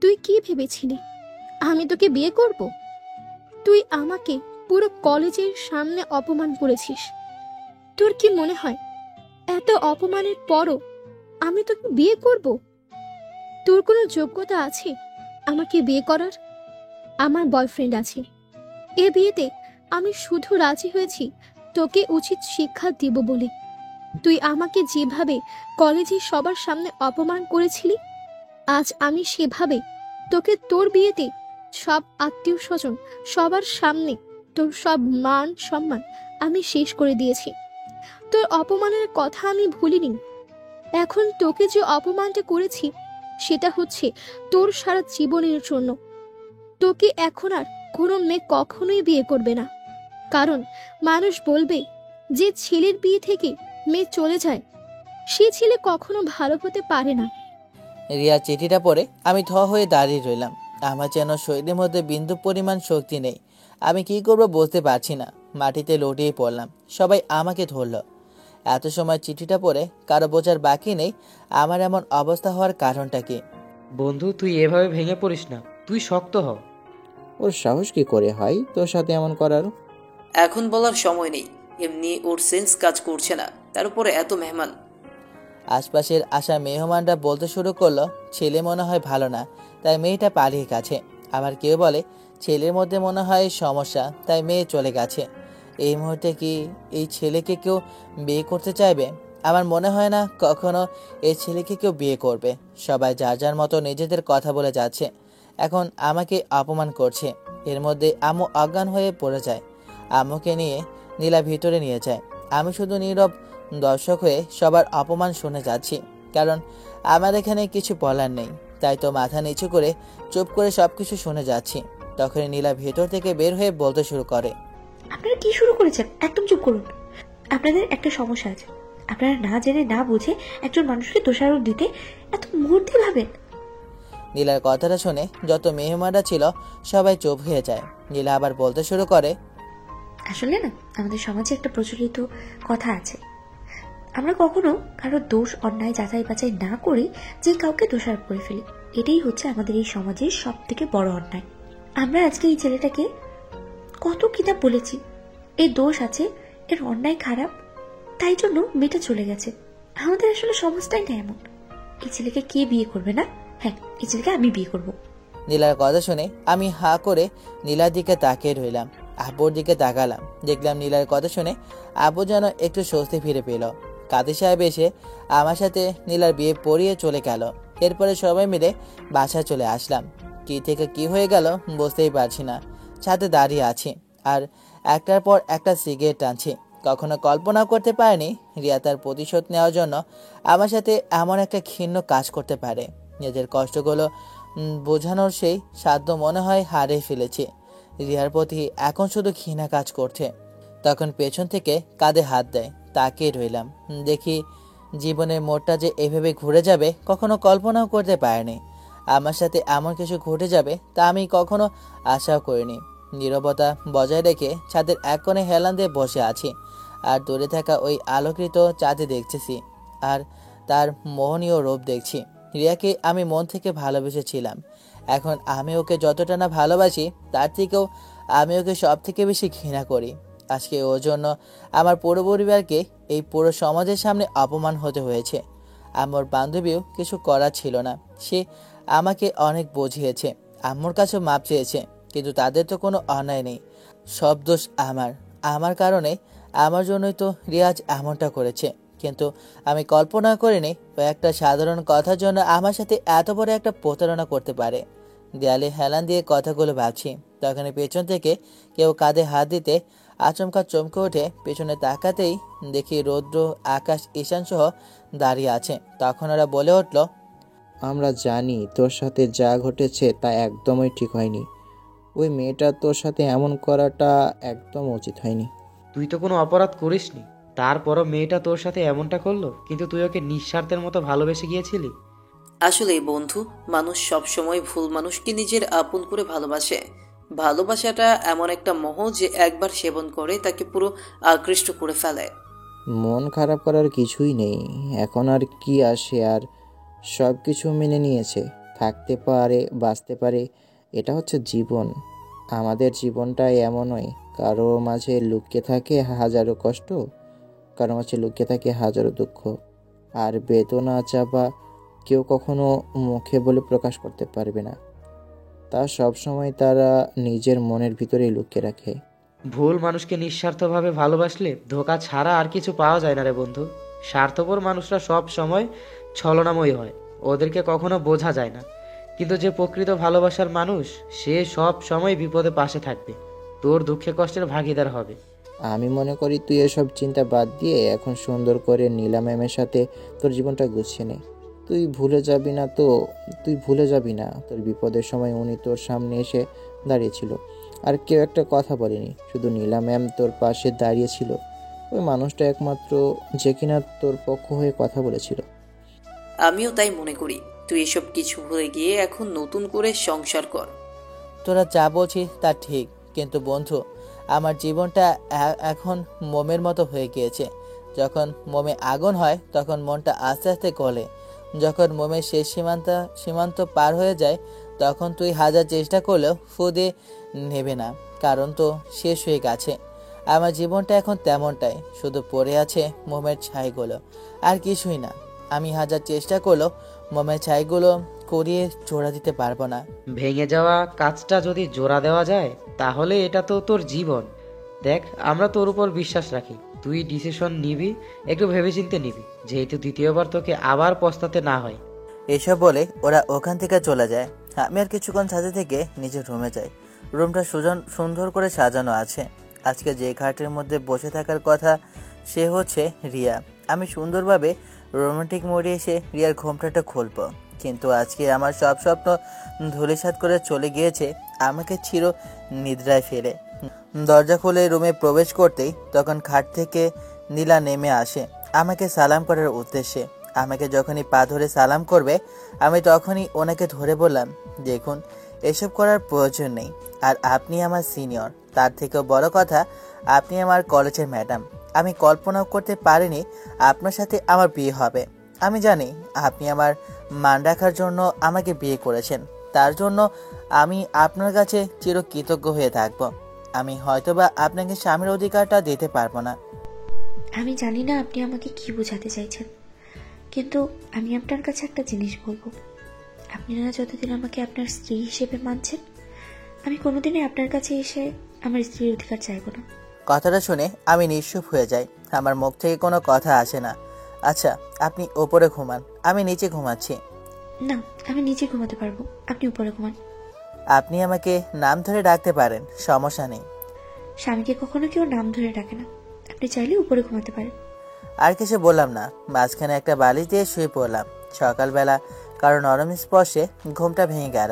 J: তুই কি ভেবেছিলি আমি তোকে বিয়ে করব? তুই আমাকে পুরো কলেজের সামনে অপমান করেছিস। তোর কি মনে হয় এত অপমানের পরও আমি তোকে বিয়ে করব? তোর কোনো যোগ্যতা আছে আমাকে বিয়ে করার? আমার বয়ফ্রেন্ড আছে। এ বিয়েতে আমি শুধু রাজি হয়েছি তোকে উচিত শিক্ষা দিব বলে। তুই আমাকে যেভাবে কলেজে সবার সামনে অপমান করেছিলি, আজ আমি সেভাবে তোকে তোর বিয়েতে সব আত্মীয় স্বজন সবার সামনে তোর সব মান সম্মান আমি শেষ করে দিয়েছি। তোর অপমানের কথা আমি ভুলিনি। এখন তোকে যে অপমানটা করেছি সেটা হচ্ছে তোর সারা জীবনের জন্য। তোকে এখন আর কোনো মেয়ে কখনোই বিয়ে করবে না, কারণ মানুষ বলবে যে ছেলের বিয়ে থেকে মেয়ে চলে যায় সে ছেলে কখনো ভালো হতে পারে না।
A: রিয়া চিঠিটা পড়ে আমি থ হয়ে দাঁড়িয়ে রইলাম। আমার যেন শরীরের মধ্যে বিন্দু পরিমাণ শক্তি নেই। আমি কি করব বুঝতে পারছি না। মাটিতে লটিয়ে পড়লাম। সবাই আমাকে ধরল। এত সময় চিঠিটা পড়ে কারো বোঝার বাকি নেই আমার এমন অবস্থা হওয়ার কারণটা কি।
F: বন্ধু, তুই এভাবে ভেঙে পড়িস না, তুই শক্ত হ।
D: ওর সাহস কি করে হয় তোর সাথে এমন করার?
G: এখন বলার সময় নেই, এমনি ওর সেন্স কাজ করছে না, তার উপরে এত মেহমান।
A: আশপাশের আসা মেহমানরা বলতে শুরু করলো, ছেলে মনে হয় ভালো না তাই মেয়েটা পালিয়ে গেছে। আবার কেউ বলে ছেলের মধ্যে মনে হয় সমস্যা তাই মেয়ে চলে গেছে। এই মুহূর্তে কি এই ছেলেকে কেউ বিয়ে করতে চাইবে? আমার মনে হয় না কখনো এই ছেলেকে কেউ বিয়ে করবে। সবাই যার যার মতো নিজেদের কথা বলে যাচ্ছে। এখন আমাকে অপমান করছে। এর মধ্যে আম্মু অজ্ঞান হয়ে পড়ে যায়। আম্মুকে নিয়ে নীলা ভিতরে নিয়ে যায়। আমি শুধু নীরব দর্শক হয়ে সবার অপমান শুনে যাচ্ছি, কারণ আমার এখানে কিছু বলার নেই। তাই তো মাথা নিচু করে চুপ করে সবকিছু শুনে যাচ্ছি। তখনই নীলা ভেতর থেকে বের হয়ে বলতে শুরু করে,
E: আপনারা কি শুরু করেছেন? একদম চুপ করুন। আপনাদের একটা সমস্যা আছে। আপনারা না জেনে না বুঝে একজন মানুষকে দোষারোপ দিতে এত মুহূর্তে ভাবেন।
A: নীলার কথাটা শুনে যত মেহমানরা ছিল সবাই চুপ হয়ে যায়। নীলা আবার বলতে শুরু করে,
E: আসলে না, আমাদের সমাজে একটা প্রচলিত কথা আছে, আমরা কখনো কারো দোষ অন্যায় যাচাই বাছাই না করে যে কাউকে দোষারোপ করে ফেলি। এটাই হচ্ছে আমাদের এই সমাজের সব থেকে বড় অন্যায়। আমরা আজকে এই ছেলেটাকে কত কিনা বলেছি এর দোষ আছে, এর অন্যায় খারাপ, তাই জন্য মেয়েটা চলে গেছে। আমাদের আসলে সমাজটাই না এমন। এই ছেলেকে কে বিয়ে করবে না? হ্যাঁ, এই ছেলেকে আমি বিয়ে করব।
A: নীলার কথা শুনে আমি হা করে নীলার দিকে তাকিয়ে রইলাম। আব্বুর দিকে তাকালাম, দেখলাম নীলার কথা শুনে আব্বু যেন একটু স্বস্তি ফিরে পেল। কাদি সাহেব এসে আমার সাথে নীলার বিয়ে পড়িয়ে চলে গেল। এরপরে সবাই মিলে বাসায় চলে আসলাম। কি থেকে কি হয়ে গেল বুঝতেই পারছি না। ছাদে দাঁড়িয়ে আছি আর একটার পর একটা সিগারেট টানছি। কখনো কল্পনা করতে পারিনি রিয়া তার প্রতিশোধ নেওয়ার জন্য আমার সাথে এমন একটা ক্ষীণ কাজ করতে পারে। নিজের কষ্টগুলো বোঝানোর সেই সাধ্য মনে হয় হারিয়ে ফেলেছি। রিয়ার প্রতি এখন শুধু ঘৃণা কাজ করছে। তখন পেছন থেকে কাঁধে হাত দেয়, তাকিয়ে রইলাম। দেখি জীবনের মোড়টা যে এভাবে ঘুরে যাবে কখনো কল্পনাও করতে পারিনি। আমার সাথে এমন কিছু ঘটে যাবে তা আমি কখনো আশাও করিনি। নীরবতা বজায় রেখে ছাদের এক কোণে হেলান দিয়ে বসে আছি আর দূরে থাকা ওই আলোকৃত চাঁদে দেখতেছি আর তার মোহনীয় রূপ দেখছি। রিয়াকে আমি মন থেকে ভালোবেসেছিলাম। এখন আমি ওকে যতটা না ভালোবাসি তার থেকেও আমি ওকে সব থেকে বেশি ঘৃণা করি। আজকে ওর জন্য আমার পুরো পরিবারকে এই পুরো সমাজের সামনে অপমান হতে হয়েছে। আমার বান্ধবীও কিছু করার ছিল না। সে আমাকে অনেক বুঝিয়েছে, আম্মুর কাছেও মাপ চেয়েছে, কিন্তু তাদের তো কোনো অন্যায় নেই। সব দোষ আমার কারণে, আমার জন্যই তো রিয়াজ এমনটা করেছে। কিন্তু আমি কল্পনা করিনি ও একটা সাধারণ কথার জন্য আমার সাথে এত বড় একটা প্রতারণা করতে পারে। দেয়ালে হেলান দিয়ে কথাগুলো ভাবছি, তখন পেছন থেকে কেউ কাঁধে হাত দিতে আচমকা চমকে ওঠে। পেছনে তাকাতেই দেখি রৌদ্র, আকাশ, ঈশান সহ দাঁড়িয়ে আছে। তখন ওরা বলে উঠল,
D: আমরা জানি তোর সাথে যা ঘটেছে তা একদমই ঠিক হয়নি। ওই মেয়েটা তোর সাথে এমন করাটা একদম উচিত হয়নি।
F: তুই তো কোনো অপরাধ করিসনি, তারপরও মেয়েটা তোর সাথে এমনটা করলো, কিন্তু তুই ওকে নিঃস্বার্থের মতো ভালোবেসে গিয়েছিলি।
G: আসলে বন্ধু, মানুষ সবসময় ভুল মানুষকে নিজের আপন করে ভালোবাসে। ভালোবাসাটা এমন একটা মোহ যে একবার সেবন করে তাকে পুরো আকৃষ্ট করে ফেলে।
D: মন খারাপ করার কিছুই নেই এখন। আর কি আসে, আর সব কিছু মেনে নিয়েছে, থাকতে পারে, বাঁচতে পারে। এটা হচ্ছে জীবন। আমাদের জীবনটা এমনই, কারো মাঝে লুকিয়ে থাকে হাজারো কষ্ট, কারো মাঝে লুকিয়ে থাকে হাজারো দুঃখ আর বেদনা, চাপা কেউ কখনো মুখে বলে প্রকাশ করতে পারবে না। তা সবসময় তারা নিজের মনের ভিতরেই লুকিয়ে রাখে।
F: ভুল মানুষকে নিঃস্বার্থভাবে ভালোবাসলে ধোঁকা ছাড়া আর কিছু পাওয়া যায় না রে বন্ধু। স্বার্থপর মানুষরা সব সময় ছলনাময়ী হয়, ওদেরকে কখনো বোঝা যায় না। কিন্তু যে প্রকৃত ভালোবাসার মানুষ, সে সব সময় বিপদে পাশে থাকবে, তোর দুঃখে কষ্টের ভাগিদার হবে।
D: আমি মনে করি তুই এসব চিন্তা বাদ দিয়ে এখন সুন্দর করে নীলা ম্যামের সাথে তোর জীবনটা গুছিয়ে নে। তুই ভুলে যাবি না তোর বিপদের সময় উনি তোর সামনে এসে দাঁড়িয়েছিল আর কেউ একটা কথা বলেনি, শুধু নীলা ম্যাম তোর পাশে দাঁড়িয়েছিল। ওই মানুষটা একমাত্র যে কিনা তোর পক্ষ হয়ে কথা বলেছিল।
G: আমিও তাই মনে করি। তুই এসব কিছু ভুলে গিয়ে এখন নতুন করে সংসার কর।
A: তোরা যা বলছিস তা ঠিক, কিন্তু বন্ধু, আমার জীবনটা এখন মোমের মতো হয়ে গিয়েছে। যখন মোমে আগুন হয় তখন মনটা আস্তে আস্তে গলে। যখন মোমের শেষ সীমান্ত পার হয়ে যায় তখন তুই হাজার চেষ্টা করলেও ফু দিয়ে নেবে না, কারণ তো শেষ হয়ে গেছে। আমার জীবনটা এখন তেমনটাই, শুধু পড়ে আছে মোমের ছাইগুলো, আর কিছুই না। আমি হাজার চেষ্টা করলেও মোমের ছাইগুলো করিয়ে জোড়া দিতে পারবো না।
F: ভেঙে যাওয়া কাজটা যদি জোড়া দেওয়া যায় তাহলে এটা তো তোর জীবন। দেখ, আমরা তোর উপর বিশ্বাস রাখি, তুই ডিসিশন নিবি, একটু ভেবেচিন্তে নিবি, যেহেতু দ্বিতীয়বার তোকে আবার পস্তাতে না হয়।
A: এসব বলে ওরা ওখান থেকে চলে যায়। আমি আর কিছুক্ষণ ছাদে থেকে নিজের রুমে যাই। রুমটা সুন্দর করে সাজানো আছে। আজকে যে খাটের মধ্যে বসে থাকার কথা সে হচ্ছে রিয়া। আমি সুন্দরভাবে রোমান্টিক মোড়ে এসে রিয়ার ঘোমটাটা খুলব, কিন্তু আজকে আমার সব স্বপ্ন ধূলিসাৎ করে চলে গিয়েছে আমাকে চির নিদ্রায় ফেলে। দরজা খুলে রুমে প্রবেশ করতেই তখন খাট থেকে নীলা নেমে আসে আমাকে সালাম করার উদ্দেশ্যে। আমাকে যখনই পা ধরে সালাম করবে আমি তখনই ওনাকে ধরে বললাম, দেখুন, এসব করার প্রয়োজন নেই, আর আপনি আমার সিনিয়র। তার থেকেও বড় কথা, আপনি আমার কলেজের ম্যাডাম। আমি কল্পনাও করতে পারিনি আপনার সাথে আমার বিয়ে হবে। আমি জানি আপনি আমার মান রাখার জন্য আমাকে বিয়ে করেছেন, তার জন্য আমি আপনার কাছে চিরকৃতজ্ঞ হয়ে থাকব। আমি হয়তোবা আপনাকে স্বামীর অধিকারটা দিতে পারবো না।
E: আমি জানি না আপনি আমাকে কি বোঝাতে চাইছেন, কিন্তু আমি আপনার কাছে একটা জিনিস বলবো। আপনি না যতদিন আমাকে আপনার স্ত্রী হিসেবে মানছেন, আমি কোনোদিনই আপনার কাছে এসে আমার স্ত্রীর অধিকার চাইব না।
A: কথাটা শুনে আমি নিঃসুপ হয়ে যাই। আমার মুখ থেকে কোনো কথা আসে না। আচ্ছা, আপনি ওপরে ঘুমান, আমি নিচে ঘুমাচ্ছি।
E: না, আমি নিচে ঘুমাতে পারবো, আপনি উপরে ঘুমান।
A: আপনি আমাকে নাম ধরে ডাকতে পারেন, সমস্যা নেই।
E: স্বামীকে কখনো কেউ নাম ধরে ডাকে না, আপনি চাইলে উপরে ঘুমাতে পারেন।
A: আর কিছু বললাম না, মাঝখানে একটা বালিশ দিয়ে শুয়ে পড়লাম। সকালবেলা কারো নরম স্পর্শে ঘুমটা ভেঙে গেল।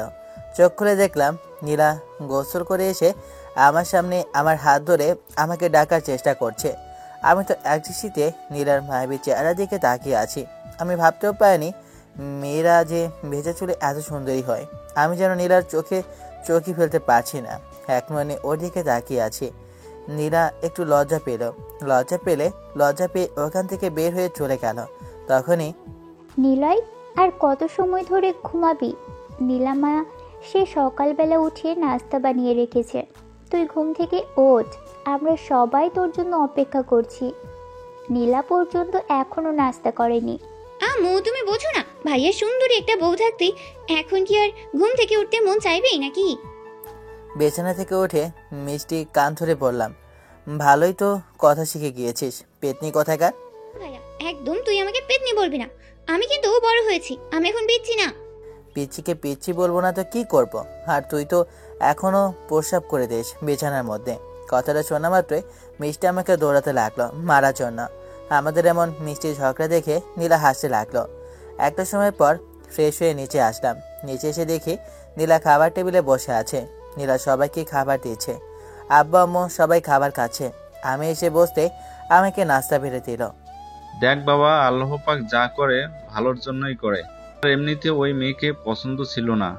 A: চোখ খুলে দেখলাম নীলা গোসল করে এসে আমার সামনে আমার হাত ধরে আমাকে ডাকার চেষ্টা করছে। আমি তো এক দৃষ্টিতে নীলার মায়াবী চেহারার দিকে তাকিয়ে আছি। আমি ভাবতেও পারিনি মেয়েরা যে ভেজা চুলে এত সুন্দরী হয়। আমি যেন নীলার চোখে চোখই ফেলতে পারছি না, এক মনে ওর দিকে তাকিয়ে আছি। নীলা একটু লজ্জা পেয়ে ওখান থেকে বের হয়ে চলে গেল। তখনই
C: নিলয়, আর কত সময় ধরে ঘুমাবি? নীলামা সে সকালবেলা উঠিয়ে নাস্তা বানিয়ে রেখেছে, তুই ঘুম থেকে ওঠ, আমরা সবাই তোর জন্য অপেক্ষা করছি। নীলা পর্যন্ত এখনো নাস্তা করেনি।
B: আম্মু, তুমি বোঝো না, ভাইয়া সুন্দরী একটা বউ থাকতে এখন কি আর ঘুম থেকে উঠতে মন চাইবেই নাকি?
A: বিছানা থেকে উঠে মিষ্টি কান ধরে বললাম, ভালোই তো কথা শিখে গিয়েছিস, পেতনি কোথাকার।
B: ভাইয়া, একদম তুই আমাকে পেতনি বলবি না, আমি কিন্তু বড় হয়েছি, আমি এখন পিচ্ছি না।
A: পিচ্ছিকে পিচ্ছি বলবো না তো কি করব? আর তুই তো এখনো প্রস্রাব করে দিস বিছানার মধ্যে। কথাটা শোনা মাত্রই মিষ্টি আমাকে দৌড়াতে লাগলো মারার জন্য। আমাদের এমন মিষ্টি ঝগড়া দেখে নীলা হাসতে লাগলো। একটা সময় পর ফ্রেশ হয়ে নিচে আসলাম। নিচে এসে দেখি নীলা খাবার টেবিলে বসে আছে। নীলা সবাইকে খাবার দিচ্ছে, আব্বা আম্মু সবাই খাবার খাচ্ছে। আমি এসে বসতে আমাকে নাস্তা বেড়ে দিল।
H: দেখ বাবা, আল্লাহ পাক যা করে ভালোর জন্যই করে। আর এমনিতে ওই মেয়েকে পছন্দ ছিল না,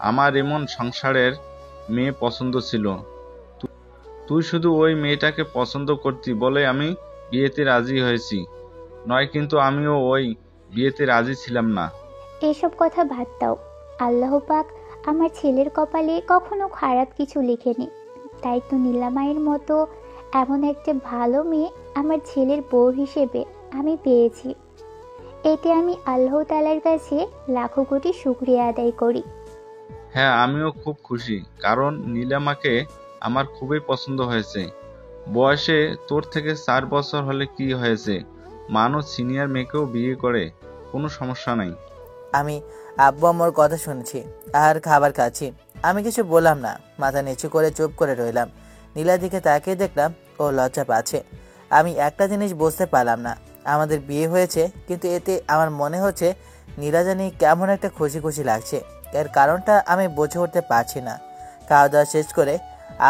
H: আমার এমন সংসারের মেয়ে পছন্দ ছিল। তুই শুধু ওই মেয়েটাকে পছন্দ করতি বলে আমি বিয়েতে রাজি হয়েছি, নয় কিন্তু আমিও ওই বিয়েতে রাজি ছিলাম না।
C: এসব কথা বাদ দাও। আল্লাহ পাক আমার ছেলের কপালে কখনো খারাপ কিছু লিখেনি, তাই তো নীলামায়ের মতো এমন একটা ভালো মেয়ে আমার ছেলের বউ হিসেবে আমি পেয়েছি। এতে আমি আল্লাহ তাআলার কাছে লাখো কোটি শুকরিয়া আদায় করি।
H: হ্যাঁ, আমিও খুব খুশি, কারণ নীলামাকে আমার খুবই পছন্দ হয়েছে। বয়সে তোর থেকে 4 বছর হলে কি হয়েছে, মানুষ সিনিয়র মেয়েকেও বিয়ে করে, কোনো সমস্যা নাই।
A: আমি আব্বু আম্মুর কথা শুনছি আর খাবার খাচ্ছি। আমি কিছু বললাম না, মাথা নিচু করে চুপ করে রইলাম। নীলার দিকে তাকিয়ে দেখলাম ও লজ্জা পাচ্ছে। আমি একটা জিনিস বুঝতে পারলাম না, আমাদের বিয়ে হয়েছে কিন্তু এতে আমার মনে হচ্ছে নীলা জানি কেমন একটা খুশি খুশি লাগছে। এর কারণটা আমি বুঝে উঠতে পারছি না। খাওয়া দাওয়া শেষ করে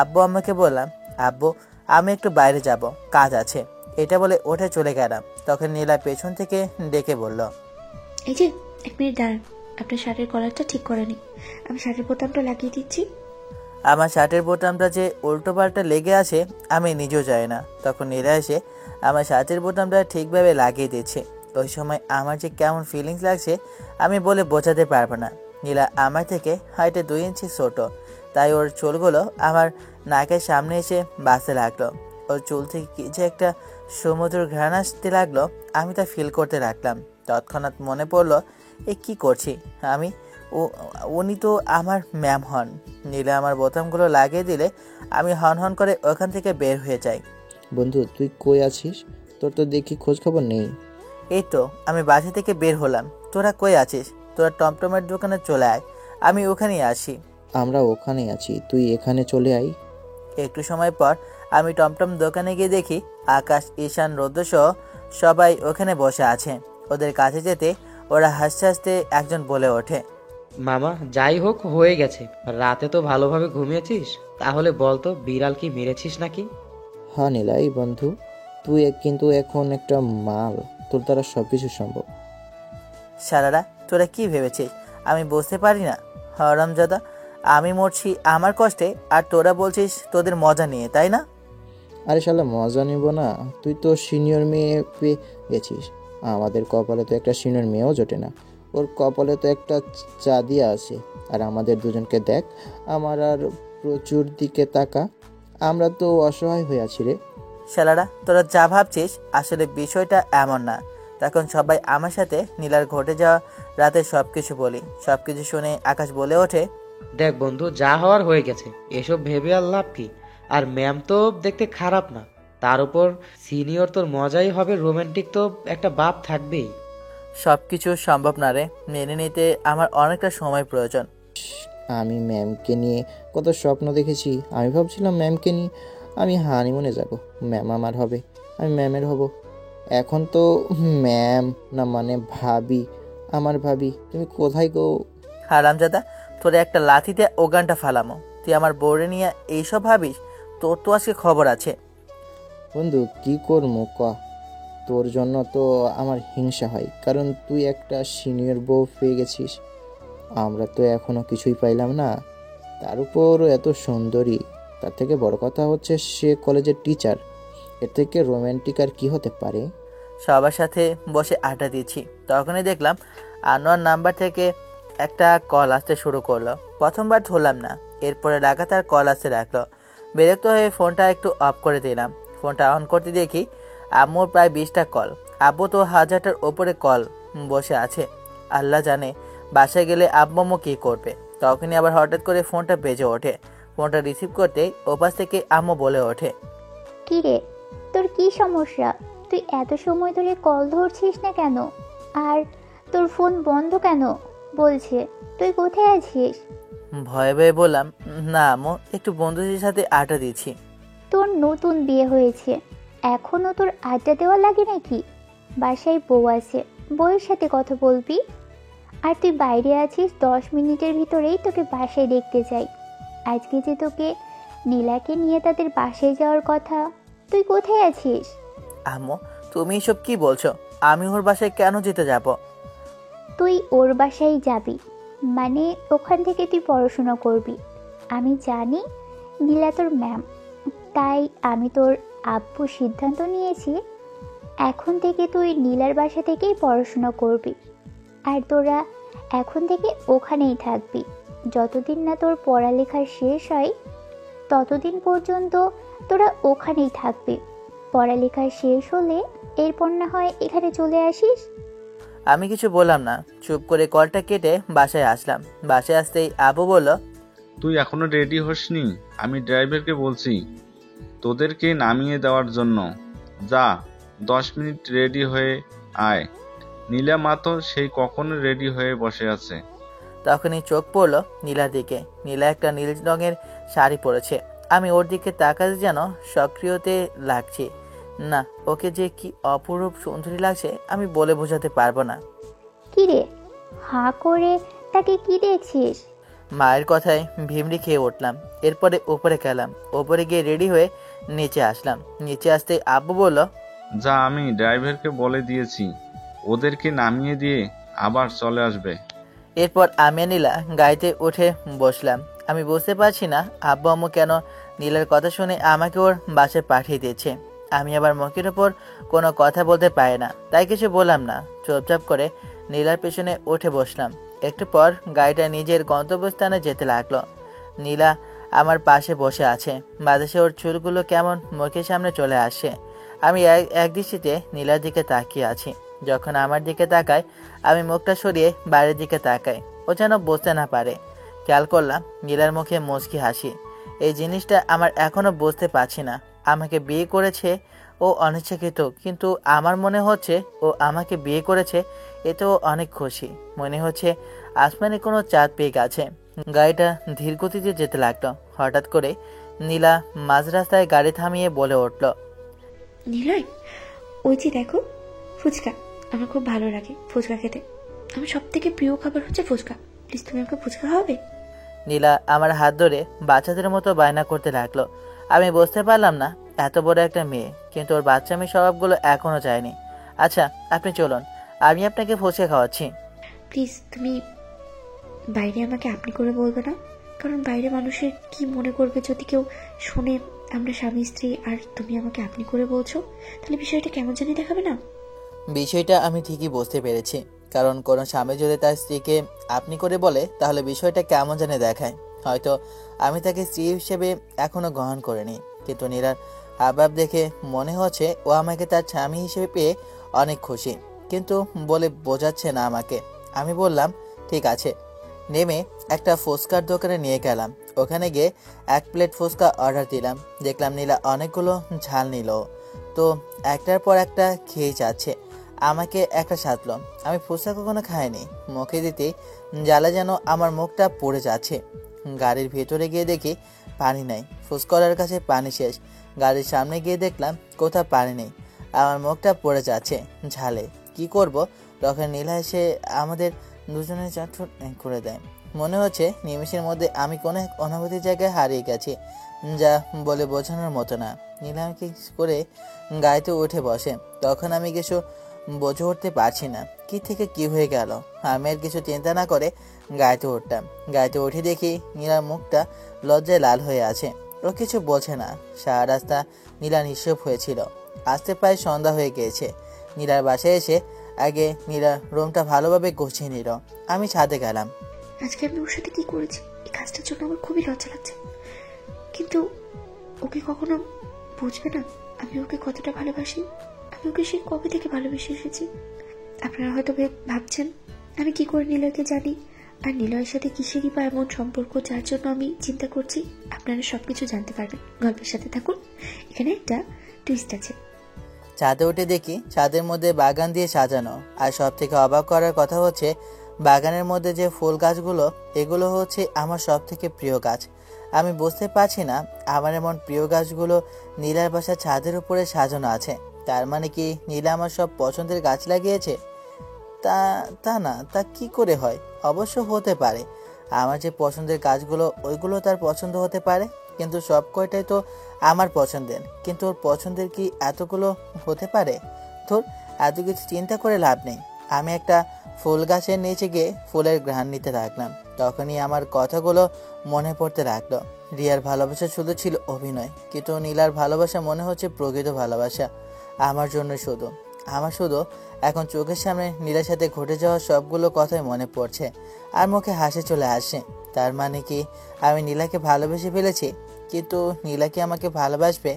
A: আব্বু আম্মাকে বললাম, আব্বু আমি একটু বাইরে যাব, কাজ আছে। এটা বলে উঠে চলে গেলাম। তখন নীলা পেছন থেকে ডেকে বলল,
E: এই যে 1 মিনিট দাঁড়ান, আপনার শার্টের কলারটা ঠিক করেনি, আমি শার্টের বোতামটা লাগিয়ে দিচ্ছি।
A: আমার শার্টের বোতামটা যে উল্টো পাল্টা লেগে আছে আমি নিজেও জানি না। তখন নীলা এসে আমার শার্টের বোতামটা ঠিকভাবে লাগিয়ে দিচ্ছে। ওই সময় আমার যে কেমন ফিলিংস লাগছে আমি বলে বোঝাতে পারবো না। নীলা আমার থেকে হাইটে 2 ইঞ্চি ছোট, তাই ওর চুলগুলো আমার নাকের সামনে এসে বাঁচতে লাগলো। ওর চুল থেকে কি যে একটা সমুদ্র ঘ্রাণ আসতে লাগলো, আমি তা ফিল করতে লাগলাম। তৎক্ষণাৎ মনে পড়লো এ কি করছি আমি, উনি তো আমার ম্যাম হন। নীলা আমার বোতামগুলো লাগিয়ে দিলে আমি হন হন করে ওখান থেকে বের হয়ে যাই।
D: বন্ধু, তুই কই আছিস? তোর তো দেখি খোঁজ খবর নেই।
A: এই তো আমি বাসা থেকে বের হলাম। তোরা কই আছিস? তোরা টমটমের দোকানে চলে আয়, আমি ওখানেই আসি।
D: আমরা ওখানেই আছি, তুই এখানে চলে আয়।
A: একটু সময় পর আমি টমটম দোকানে গিয়ে দেখি আকাশ, ঈশান, রৌদ্রসহ সবাই ওখানে বসে আছে। ওদের কাছে যেতে ওরা হাসতে হাসতে একজন বলে ওঠে,
F: মামা যাই হোক হয়ে গেছে, রাতে তো ভালোভাবে ঘুমিয়েছিস, তাহলে বল তো বিড়াল কি মেরেছিস নাকি?
D: হ্যাঁ নীলাই বন্ধু, তুই কিন্তু এখন একটা মাল, তোর দ্বারা সবকিছু সম্ভব।
A: শালারা তোরা কি ভেবেছিস আমি বুঝতে পারি না? হরামজাদা, আমি মরছি আমার কষ্টে আর তোরা বলছিস তোদের মজা নিয়ে, তাই না?
D: আরে শালা মজা নিব না, তুই তো সিনিয়র মেয়ে পেয়ে গেছিস। আমাদের কপালে তো একটা সিনিয়র মেয়েও জোটে না, ওর কপালে তো একটা চাঁদিয়া আছে। আর আমাদের দুজনকে দেখ, আমার আর প্রচুর দিকে তাকা, আমরা তো অসহায় হয়ে আছি রে।
A: শালারা তোরা যা ভাবছিস আসলে বিষয়টা এমন না। তখন সবাই আমার সাথে নীলার ঘটে যাওয়া রাতে সবকিছু বলি। সবকিছু শুনে আকাশ বলে ওঠে,
F: দেখ বন্ধু, যা হওয়ার হয়ে গেছে, এসব ভেবে আর লাভ কি? আর ম্যাম তো দেখতে খারাপ না, তার উপর সিনিয়র, তোর মজাই হবে, রোমান্টিক তো একটা ভাব থাকবেই।
A: সবকিছু সম্ভব না রে, মেনে নিতে আমার অনেকটা সময় প্রয়োজন।
D: আমি ম্যামকে নিয়ে কত স্বপ্ন দেখেছি। আমি ভাবছিলাম ম্যামকে নিয়ে আমি হানিমুনে যাব, ম্যাম আমার হবে, আমি ম্যামের হব। এখন তো ম্যাম না, মানে ভাবি, আমার ভাবি। তুমি কোথায় গো?
A: হারামজাদা, তোরে একটা লাথিতে ওগানটা ফালামো। তুই আমার বউরে নিয়ে এইসব ভাবিস? তোর তো আজকে খবর আছে।
D: বন্ধু কি করবো ক? তোর জন্য তো আমার হিংসা হয়, কারণ তুই একটা সিনিয়র বউ পেয়ে গেছিস, আমরা তো এখনো কিছুই পাইলাম না। তার উপর এত সুন্দরী, তার থেকে বড় কথা হচ্ছে সে কলেজের টিচার। এর থেকে রোমান্টিক আর কি হতে পারে?
A: সবার সাথে বসে আড্ডা দিচ্ছি, তখনই দেখলাম আনোয়ার নাম্বার থেকে একটা কল আসতে শুরু করলো। প্রথমবার ধরলাম না, এরপরে লাগাতার কল আসতে রাখলো। বিরক্ত হয়ে ফোনটা একটু অফ করে দিলাম। ফোনটা অন করতে দেখি আম্মুর প্রায় 20টা কল। আব্বু তো 1000টার ওপরে কল বসে আছে। আল্লাহ জানে বাসায় গেলে আব্বু কী করবে। তখনই আবার হঠাৎ করে ফোনটা বেজে ওঠে। ফোনটা রিসিভ করতেই ওপাশ থেকে আম্মু বলে ওঠে,
C: কি রে, তোর কি সমস্যা? তুই এত সময় ধরে কল ধরছিস না কেন? আর তোর ফোন বন্ধ কেন বলছে? তুই কোথায় আছিস?
A: ভয়ে ভয়ে বললাম, না আম্মু, একটু বন্ধুদের সাথে আড্ডা দিচ্ছি।
C: তোর নতুন বিয়ে হয়েছে, এখনও তোর আড্ডা দেওয়া লাগে নাকি? বাসায় বউ আছে, বউয়ের সাথে কথা বলবি। আর তুই বাইরে আছিস, 10 মিনিটের ভিতরেই তোকে বাসায় দেখতে চাই। আজকে যে তোকে নীলাকে নিয়ে তাদের বাসায় যাওয়ার কথা, তুই কোথায় আছিস?
A: আম্মু, তুমি এসব কি বলছো? আমি ওর বাসায় কেন যেতে যাব?
C: তুই ওর বাসায় যাবি, মানে ওখান থেকে তুই পড়াশোনা করবি। আমি জানি নীলা তোর ম্যাম, তাই আমি তোর আব্বু সিদ্ধান্ত নিয়েছি এখন থেকে তুই নীলার বাসা থেকেই পড়াশোনা করবি। আর তোরা এখন থেকে ওখানেই থাকবি। যতদিন না তোর পড়ালেখা শেষ হয় ততদিন পর্যন্ত তোরা ওখানেই থাকবি। পড়ালেখা শেষ হলে এরপর না হয় এখানে চলে আসিস।
A: আমি কিছু বললাম না, চুপ করে কলটা কেটে বাসায় আসলাম। বাসায় আসতেই আব্বু বলল,
H: তুই এখনো রেডি হসনি? আমি ড্রাইভারকে বলছি তোদেরকে নামিয়ে দেওয়ার জন্য। যা, 10 মিনিট রেডি হয়ে আয়। নীলা মা তো সেই কখনো রেডি হয়ে বসে আছে।
A: তখনই চোখ পড়লো নীলার দিকে। নীলা একটা নীল রঙের শাড়ি পরেছে। আমি ওর দিকে তাকাতে যেন সক্রিয়তে লাগছে। না, ওকে যে কি অপরূপ সুন্দরী লাগছে আমি বলে বোঝাতে পারবো না।
C: কি রে, হাঁ করে তাকে কি দেখছিস?
A: মায়ের কথায় ভিমড়ি খেয়ে উঠলাম। এরপরে উপরে গেলাম। ওপরে গিয়ে রেডি হয়ে নিচে আসলাম। নিচে আসতে আব্বু বলল,
H: যা, আমি ড্রাইভারকে বলে দিয়েছি ওদেরকে নামিয়ে দিয়ে আবার চলে আসবে।
A: এরপর আমি আর নীলা গাড়িতে উঠে বসলাম। আমি বুঝতে পারছি না আব্বু আম্মু কেন নীলার কথা শুনে আমাকে ওর বাসায় পাঠিয়ে দিয়েছে। আমি আবার মুখের ওপর কোনো কথা বলতে পারি না, তাই কিছু বললাম না। চুপচাপ করে নীলার পেছনে উঠে বসলাম। একটু পর গাড়িটা নিজের গন্তব্যস্থানে যেতে লাগলো। নীলা আমার পাশে বসে আছে। বাতাসে ওর চুলগুলো কেমন মুখের সামনে চলে আসে। আমি এক দৃষ্টিতে নীলার দিকে তাকিয়ে আছি। যখন আমার দিকে তাকায় আমি মুখটা সরিয়ে বাইরের দিকে তাকাই, ও যেন বুঝতে না পারে। খেয়াল করলাম নীলার মুখে মুচকি হাসি। এই জিনিসটা আমার এখনো বুঝতে পারছি না। আমাকে বিয়ে করেছে ও অনিচ্ছাকৃত, কিন্তু আমার মনে হচ্ছে ও আমাকে বিয়ে করেছে এতেও অনেক খুশি। মনে হচ্ছে আসমানে কোনো চাঁদ পেয়ে গেছে। গাড়িটা ধীর গতিতে যেতে লাগলো। হঠাৎ করে নীলা মাঝ রাস্তায় গাড়ি থামিয়ে বলে উঠল,
E: নিলয়, ওই যে দেখো ফুচকা, আমার খুব ভালো লাগে ফুচকা খেতে। আমার সব থেকে প্রিয় খাবার হচ্ছে ফুচকা। প্লিজ তুমি আমাকে ফুচকা খাওয়াবে?
A: নীলা আমার হাত ধরে বাচ্চাদের মতো বায়না করতে লাগলো। আমি বুঝতে পারলাম না, এত বড় একটা মেয়ে কিন্তু ওর বাচ্চামি স্বভাবগুলো এখনো যায়নি। আচ্ছা, আপনি চলুন, আমি আপনাকে ফুচকা খাওয়াচ্ছি।
E: প্লিজ তুমি বাইরে আমাকে আপনি করে বলবে না, কারণ বাইরে মানুষের কি মনে করবে যদি কেউ শুনে আমরা স্বামী স্ত্রী আর তুমি আমাকে আপনি করে বলছো, তাহলে বিষয়টা কেমন জানি দেখাবে না?
A: বিষয়টা আমি ঠিকই বুঝতে পেরেছি, কারণ কোনো স্বামী যদি তার স্ত্রীকে আপনি করে বলে তাহলে বিষয়টা কেমন জানি দেখায়। হয়তো আমি তাকে স্ত্রী হিসেবে এখনো গ্রহণ করিনি, কিন্তু নীলার হাবভাব দেখে মনে হচ্ছে ও আমাকে তার স্বামী হিসেবে পেয়ে অনেক খুশি। কিন্তু বলে বোঝাচ্ছে না আমাকে। আমি বললাম ঠিক আছে। নেমে একটা ফুচকার দোকানে নিয়ে গেলাম। ওখানে গিয়ে 1 প্লেট ফুচকা অর্ডার দিলাম। দেখলাম নীলা অনেকগুলো ঝাল নিল, তো একটার পর একটা খেয়ে যাচ্ছে। আমাকে একটা সাধলো। আমি ফুচকা কখনো খাইনি। মুখে দিতেই জ্বালা যেন আমার মুখটা পড়ে যাচ্ছে। গাড়ির ভেতরে গিয়ে দেখি পানি নাই। ফুচকার কাছে পানি শেষ। গাড়ির সামনে গিয়ে দেখলাম কোথাও পানি নেই। আমার মুখটা পড়ে যাচ্ছে ঝালে। কি করব? তখন নীলা এসে আমাদের দুজনের চাটফুট করে দেয়। মনে হচ্ছে নিমেষের মধ্যে আমি কোনো এক অনুভূতির জায়গায় হারিয়ে গেছি, যা বলে বোঝানোর মতো না। নীলা আমাকে করে গাড়িতে উঠে বসে। তখন আমি কিছু বোঝে উঠতে পারছি না কি থেকে কি হয়ে গেল। আমি আর কিছু চিন্তা না করে গাড়িতে উঠতাম। গাড়িতে উঠে দেখি নীলার মুখটা লজ্জায় লাল হয়ে আছে। ও কিছু বলছে না। সারা রাস্তা নীলা নিঃসব হয়েছিল। আসতে প্রায় সন্ধ্যা হয়ে গিয়েছে। নীলার বাসায় এসে আগে নীলার রুমটা ভালোভাবে গুছিয়ে নিল। আমি ছাদে গেলাম।
E: আজকে আমি ওর সাথে কি করেছি, এই কাজটার জন্য আমার খুবই লজ্জা লাগছে। কিন্তু ওকে কখনো বুঝবে না আমি ওকে কতটা ভালোবাসি। আমি ওকে সেই কবে থেকে ভালোবেসে এসেছি। আপনারা হয়তো ভাবছেন আমি কি করে নিলয়কে জানি, আর নিলয়ের সাথে কিসেরই বা এমন সম্পর্ক যার জন্য আমি চিন্তা করছি। আপনারা সবকিছু জানতে পারবেন, গল্পের সাথে থাকুন। এখানে একটা টুইস্ট আছে।
A: ছাদে উঠে দেখি ছাদের মধ্যে বাগান দিয়ে সাজানো। আর সব থেকে অবাক করার কথা হচ্ছে বাগানের মধ্যে যে ফুল গাছগুলো, এগুলো হচ্ছে আমার সব থেকে প্রিয় গাছ। আমি বুঝতে পারছি না আমার এমন প্রিয় গাছগুলো নীলার বাসার ছাদের উপরে সাজানো আছে। তার মানে কি নীলা আমার সব পছন্দের গাছ লাগিয়েছে? তা না, তা কি করে হয়? অবশ্য হতে পারে আমার যে পছন্দের গাছগুলো ওইগুলো তার পছন্দ হতে পারে, কিন্তু সব কয়টাই তো আমার পছন্দের। কিন্তু ওর পছন্দের কি এতগুলো হতে পারে? তোর এত কিছু চিন্তা করে লাভ নেই। আমি একটা ফুল গাছের নিচে গিয়ে ফুলের ঘ্রাণ নিতে লাগলাম। তখনই আমার কথাগুলো মনে পড়তে লাগলো। রিয়ার ভালোবাসা শুধু ছিল অভিনয়, কিন্তু নীলার ভালোবাসা মনে হচ্ছে প্রকৃত ভালোবাসা। আমার জন্য শুধু। আমার শুধু এখন চোখের সামনে নীলার সাথে ঘটে যাওয়া সবগুলো কথাই মনে পড়ছে আর মুখে হাসি চলে আসে। তার মানে কি আমি নীলাকে ভালোবেসে ফেলেছি? কিন্তু নীলা কি আমাকে ভালোবাসবে?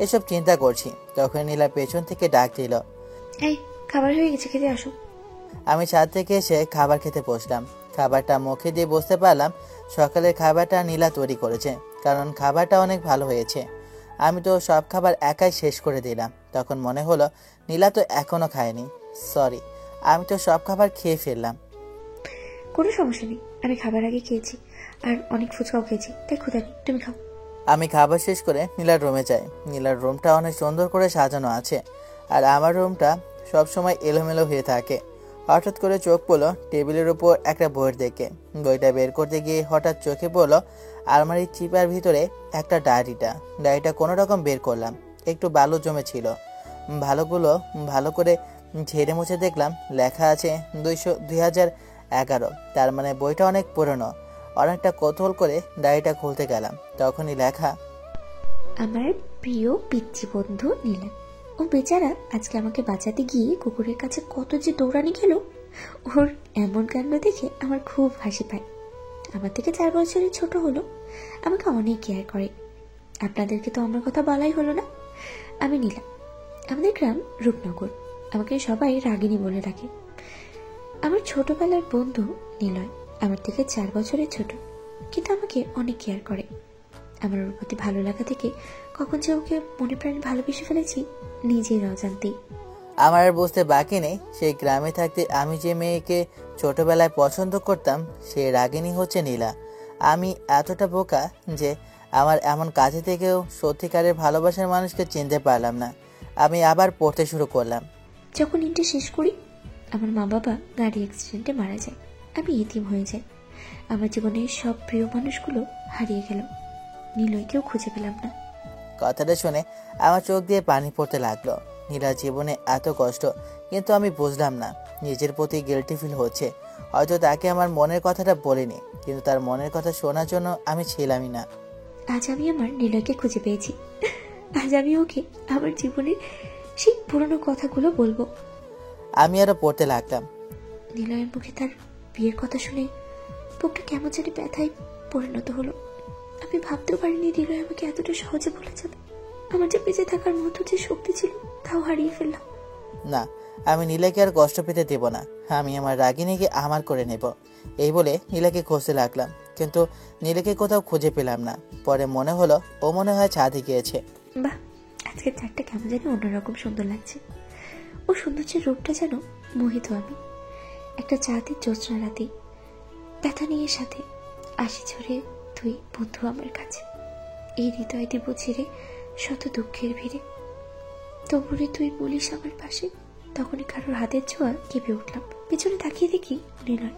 A: এসব চিন্তা করছি। তখন নীলা পেছন থেকে ডাক দিল,
E: এই খাবার হয়ে গেছে, খেতে আসো।
A: আমি ছাদ থেকে এসে খাবার খেতে বসলাম। খাবারটা মুখে দিয়ে বুঝতে পারলাম সকালের খাবারটা নীলা তৈরি করেছে, কারণ খাবারটা অনেক ভালো হয়েছে। আমি তো সব খাবার একাই শেষ করে দিলাম। তখন মনে হলো নীলা তো এখনো খায়নি। সরি, আমি তো সব খাবার খেয়ে ফেললাম।
E: কোনো সমস্যা নেই, আমি খাবার আগে খেয়েছি আর অনেক ফুচকাও খেয়েছি, তাই ক্ষুধা নেই, তুমি খাও।
A: আমি খাবার শেষ করে নীলার রুমে যাই। নীলার রুমটা অনেক সুন্দর করে সাজানো আছে, আর আমার রুমটা সবসময় এলোমেলো হয়ে থাকে। হঠাৎ করে চোখ পড়লো টেবিলের উপর একটা বইয়ের দিকে। বইটা বের করতে গিয়ে হঠাৎ চোখে পড়লো আলমারির চিপার ভিতরে একটা ডায়েরিটা কোনো রকম বের করলাম। একটু বালু জমেছিল। ভালো করে ঝেড়ে মুছে দেখলাম লেখা আছে 2011। তার মানে বইটা অনেক পুরনো। অনেকটা কৌতূহল করে ডায়েরিটা খুলতে গেলাম। তখনই লেখা,
E: আমার প্রিয় পিচ্চি বন্ধু নীলা। ও বেচারা আজকে আমাকে বাঁচাতে গিয়ে কুকুরের কাছে কত যে দৌড়ানি গেল। ওর এমন কাণ্ড দেখে আমার খুব হাসি পায়। আমার থেকে 4 বছরের ছোট হলো, আমাকে অনেক কেয়ার করে। আপনাদেরকে তো আমার কথা বলাই হলো না। আমি নীলা, আমাদের গ্রাম রূপনগর। আমাকে সবাই রাগিনী বলে ডাকে। আমার ছোটবেলার বন্ধু নিলয় আমার থেকে 4 বছরের ছোট, কিন্তু আমাকে অনেক কেয়ার করে। আমার ওর প্রতি ভালো লাগা থেকে কখন যে ওকে মনে প্রাণে ভালোবেসে ফেলেছি নিজের অজান্তেই।
A: আমার আর বুঝতে বাকি নেই সেই গ্রামে থাকতে আমি যে মেয়েকে ছোটবেলায় পছন্দ করতাম সে রাগিনী হচ্ছে নীলা। আমি এতটা বোকা যে আমার এমন কাছে থেকেও সত্যিকারের ভালোবাসার মানুষকে চিনতে পারলাম না। আমি আবার পড়তে শুরু করলাম।
E: যখন ইন্টার শেষ করি আমার মা বাবা গাড়ি অ্যাক্সিডেন্টে মারা যায়। আমি এতিম হয়ে যাই। আমার জীবনের সব প্রিয় মানুষগুলো হারিয়ে গেল। নীলয়কেও খুঁজে পেলাম না।
A: কথাটা শুনে আমার চোখ দিয়ে পানি পড়তে লাগলো। নীলার জীবনে এত কষ্ট, কিন্তু আমি বুঝলাম না। নিজের প্রতি গিল্টি ফিল হচ্ছে। হয়তো তাকে আমার মনের কথাটা বলিনি, কিন্তু তার মনের কথা শোনার জন্য আমি ছিলামই না।
E: আজ আমি আমার নীলয়কে খুঁজে পেয়েছি। আজ আমি ওকে আমার জীবনের সেই পুরনো কথাগুলো বলবো।
A: আমি আরো পড়তে লাগলাম।
E: নীলয়ের মুখে তার বিয়ের কথা শুনে বুকটা কেমন জানি ব্যথায় পরিণত হলো। আমি ভাবতেও পারিনি নীলয় আমাকে এতটা সহজে ভুলে যাবে। আমার যে বেঁচে থাকার মতো যে শক্তি ছিল তাও হারিয়ে ফেললাম।
A: না, আমি নীলাকে আর কষ্ট পেতে দেব না। আমি আমার রাগিনীকে আমার করে নেব। এই বলে নীলাকে খুঁজতে লাগলাম, কিন্তু নীলাকে কোথাও খুঁজে পেলাম না। পরে মনে হলো ও মনে হয় ছাদে গিয়েছে।
E: বাহ, আজকের চারটা কেমন যেন অন্যরকম সুন্দর লাগছে। ও সৌন্দর্যের রূপটা যেন মোহিত আমি। একটা চাঁদের জ্যোৎস্না রাতে ব্যথা নিয়ে সাথে আসি ঝরে তুই বন্ধু আমার কাছে। এই হৃদয় দিব ছেড়ে শত দুঃখের ভিড়ে, তবুরে তুই বলিস আমার পাশে। তখনই কারোর হাতের ছোঁয়া কেঁপে উঠলাম, পেছনে তাকিয়ে দেখি নিলয়।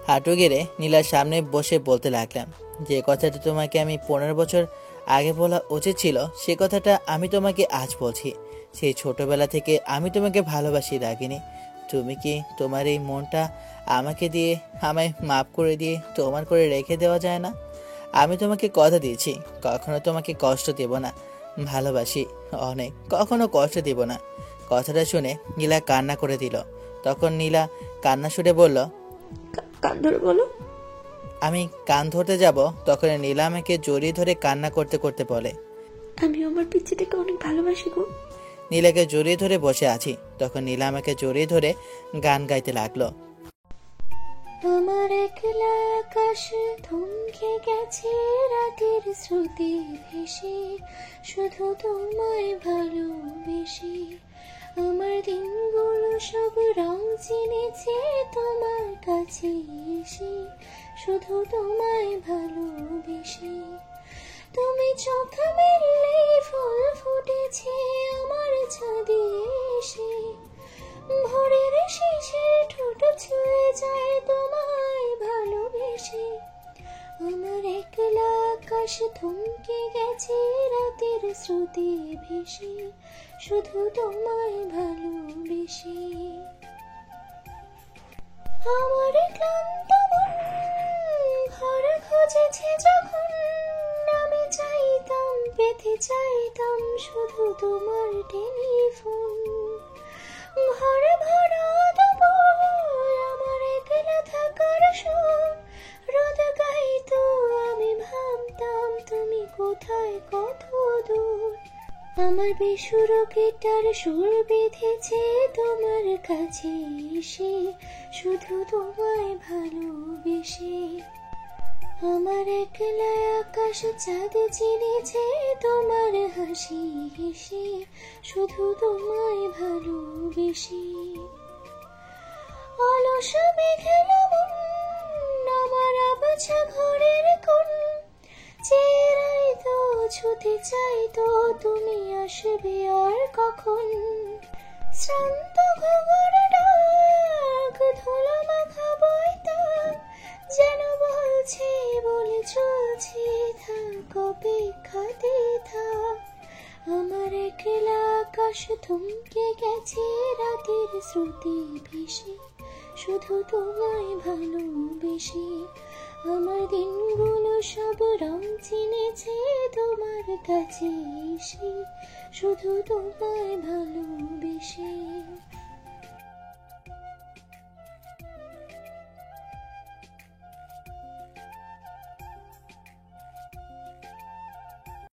A: হাঁটু গেড়ে নীলার সামনে বসে বলতে লাগলাম, যে কথাটা তোমাকে আমি 15 বছর আগে বলা উচিত ছিল, সে কথাটা আমি তোমাকে আজ বলছি। সেই ছোটবেলা থেকে আমি তোমাকে ভালোবাসি রাগিনী। তুমি কি তোমার এই মনটা আমাকে দিয়ে, আমায় মাফ করে দিয়ে তোমার করে রেখে দেওয়া যায় না? আমি তোমাকে কথা দিয়েছি, কখনো তোমাকে কষ্ট দেব না। ভালোবাসি অনেক, কখনো কষ্ট দেব না। কথাটা শুনে নীলা কান্না করে দিল। তখন নীলা কান্না শুনে বলল,
E: কান ধরে বলো।
A: আমি কান ধরতে যাব, তখন নীলা আমাকে জড়িয়ে ধরে কান্না করতে করতে বলে,
E: আমি আমার পিচ্চিটাকে অনেক ভালোবাসি গো।
A: নীলাকে জড়িয়ে ধরে বসে আছি। তখন নীলা আমাকে জড়িয়ে ধরে গান গাইতে লাগলো।
C: আমার একলা আকাশ থমকে গেছে রাতের স্রোতে ভেসে, শুধু তোমায় ভালোবেসে। আমার দিনগুলো সব রং চিনেছে তোমার কাছে এসে, শুধু তোমায় ভালোবেসে। তুমি চোখ মেললে ফুল ফুটেছে আমার ছাদে এসে, ভোরের শেষের ঠোঁট ছুঁয়ে যায় তোমায় ভালোবেসে। আমার একলা আকাশ থমকে গেছে রাতের স্রোতে ভেসে, শুধু তোমায় ভালোবেসে। আমার ক্লান্ত মন ঘর খুঁজেছে যখন, আমি চাইতাম পেতে চাইতাম শুধু তোমার টেলিফোন। ঘরে ভরা দুপুর আমার একলা থাকার সুর, রোদ গাইতো আমি ভাবতাম তুমি কোথায় কত দূর। আমার বেসুর গিটার সুর বেঁধেছে তোমার কাছে এসে, শুধু তোমায় ভালোবেসে। আমার একলা আকাশ চাঁদ চিনেছে তোমার হাসি হেসে, শুধু তোমায় ভালোবেসে। অলস মেঘেল মন আমার আবছা ঘরের কোণ, চেরাই তো ছুতে চাইতো তুমি আসবে আর কখন। শ্রান্ত ঘুঘুর ডাক ধুলো মাখা বইতাম, যেন বলছে বলে চলছে থাক অপেক্ষাতে থাক। আমার একলা আকাশ থমকে গেছে রাতের স্রোতে ভেসে, শুধু তোমায় ভালোবেসে। আমার দিনগুলো সব রং চিনেছে তোমার কাছে এসে, শুধু তোমায় ভালোবেসে।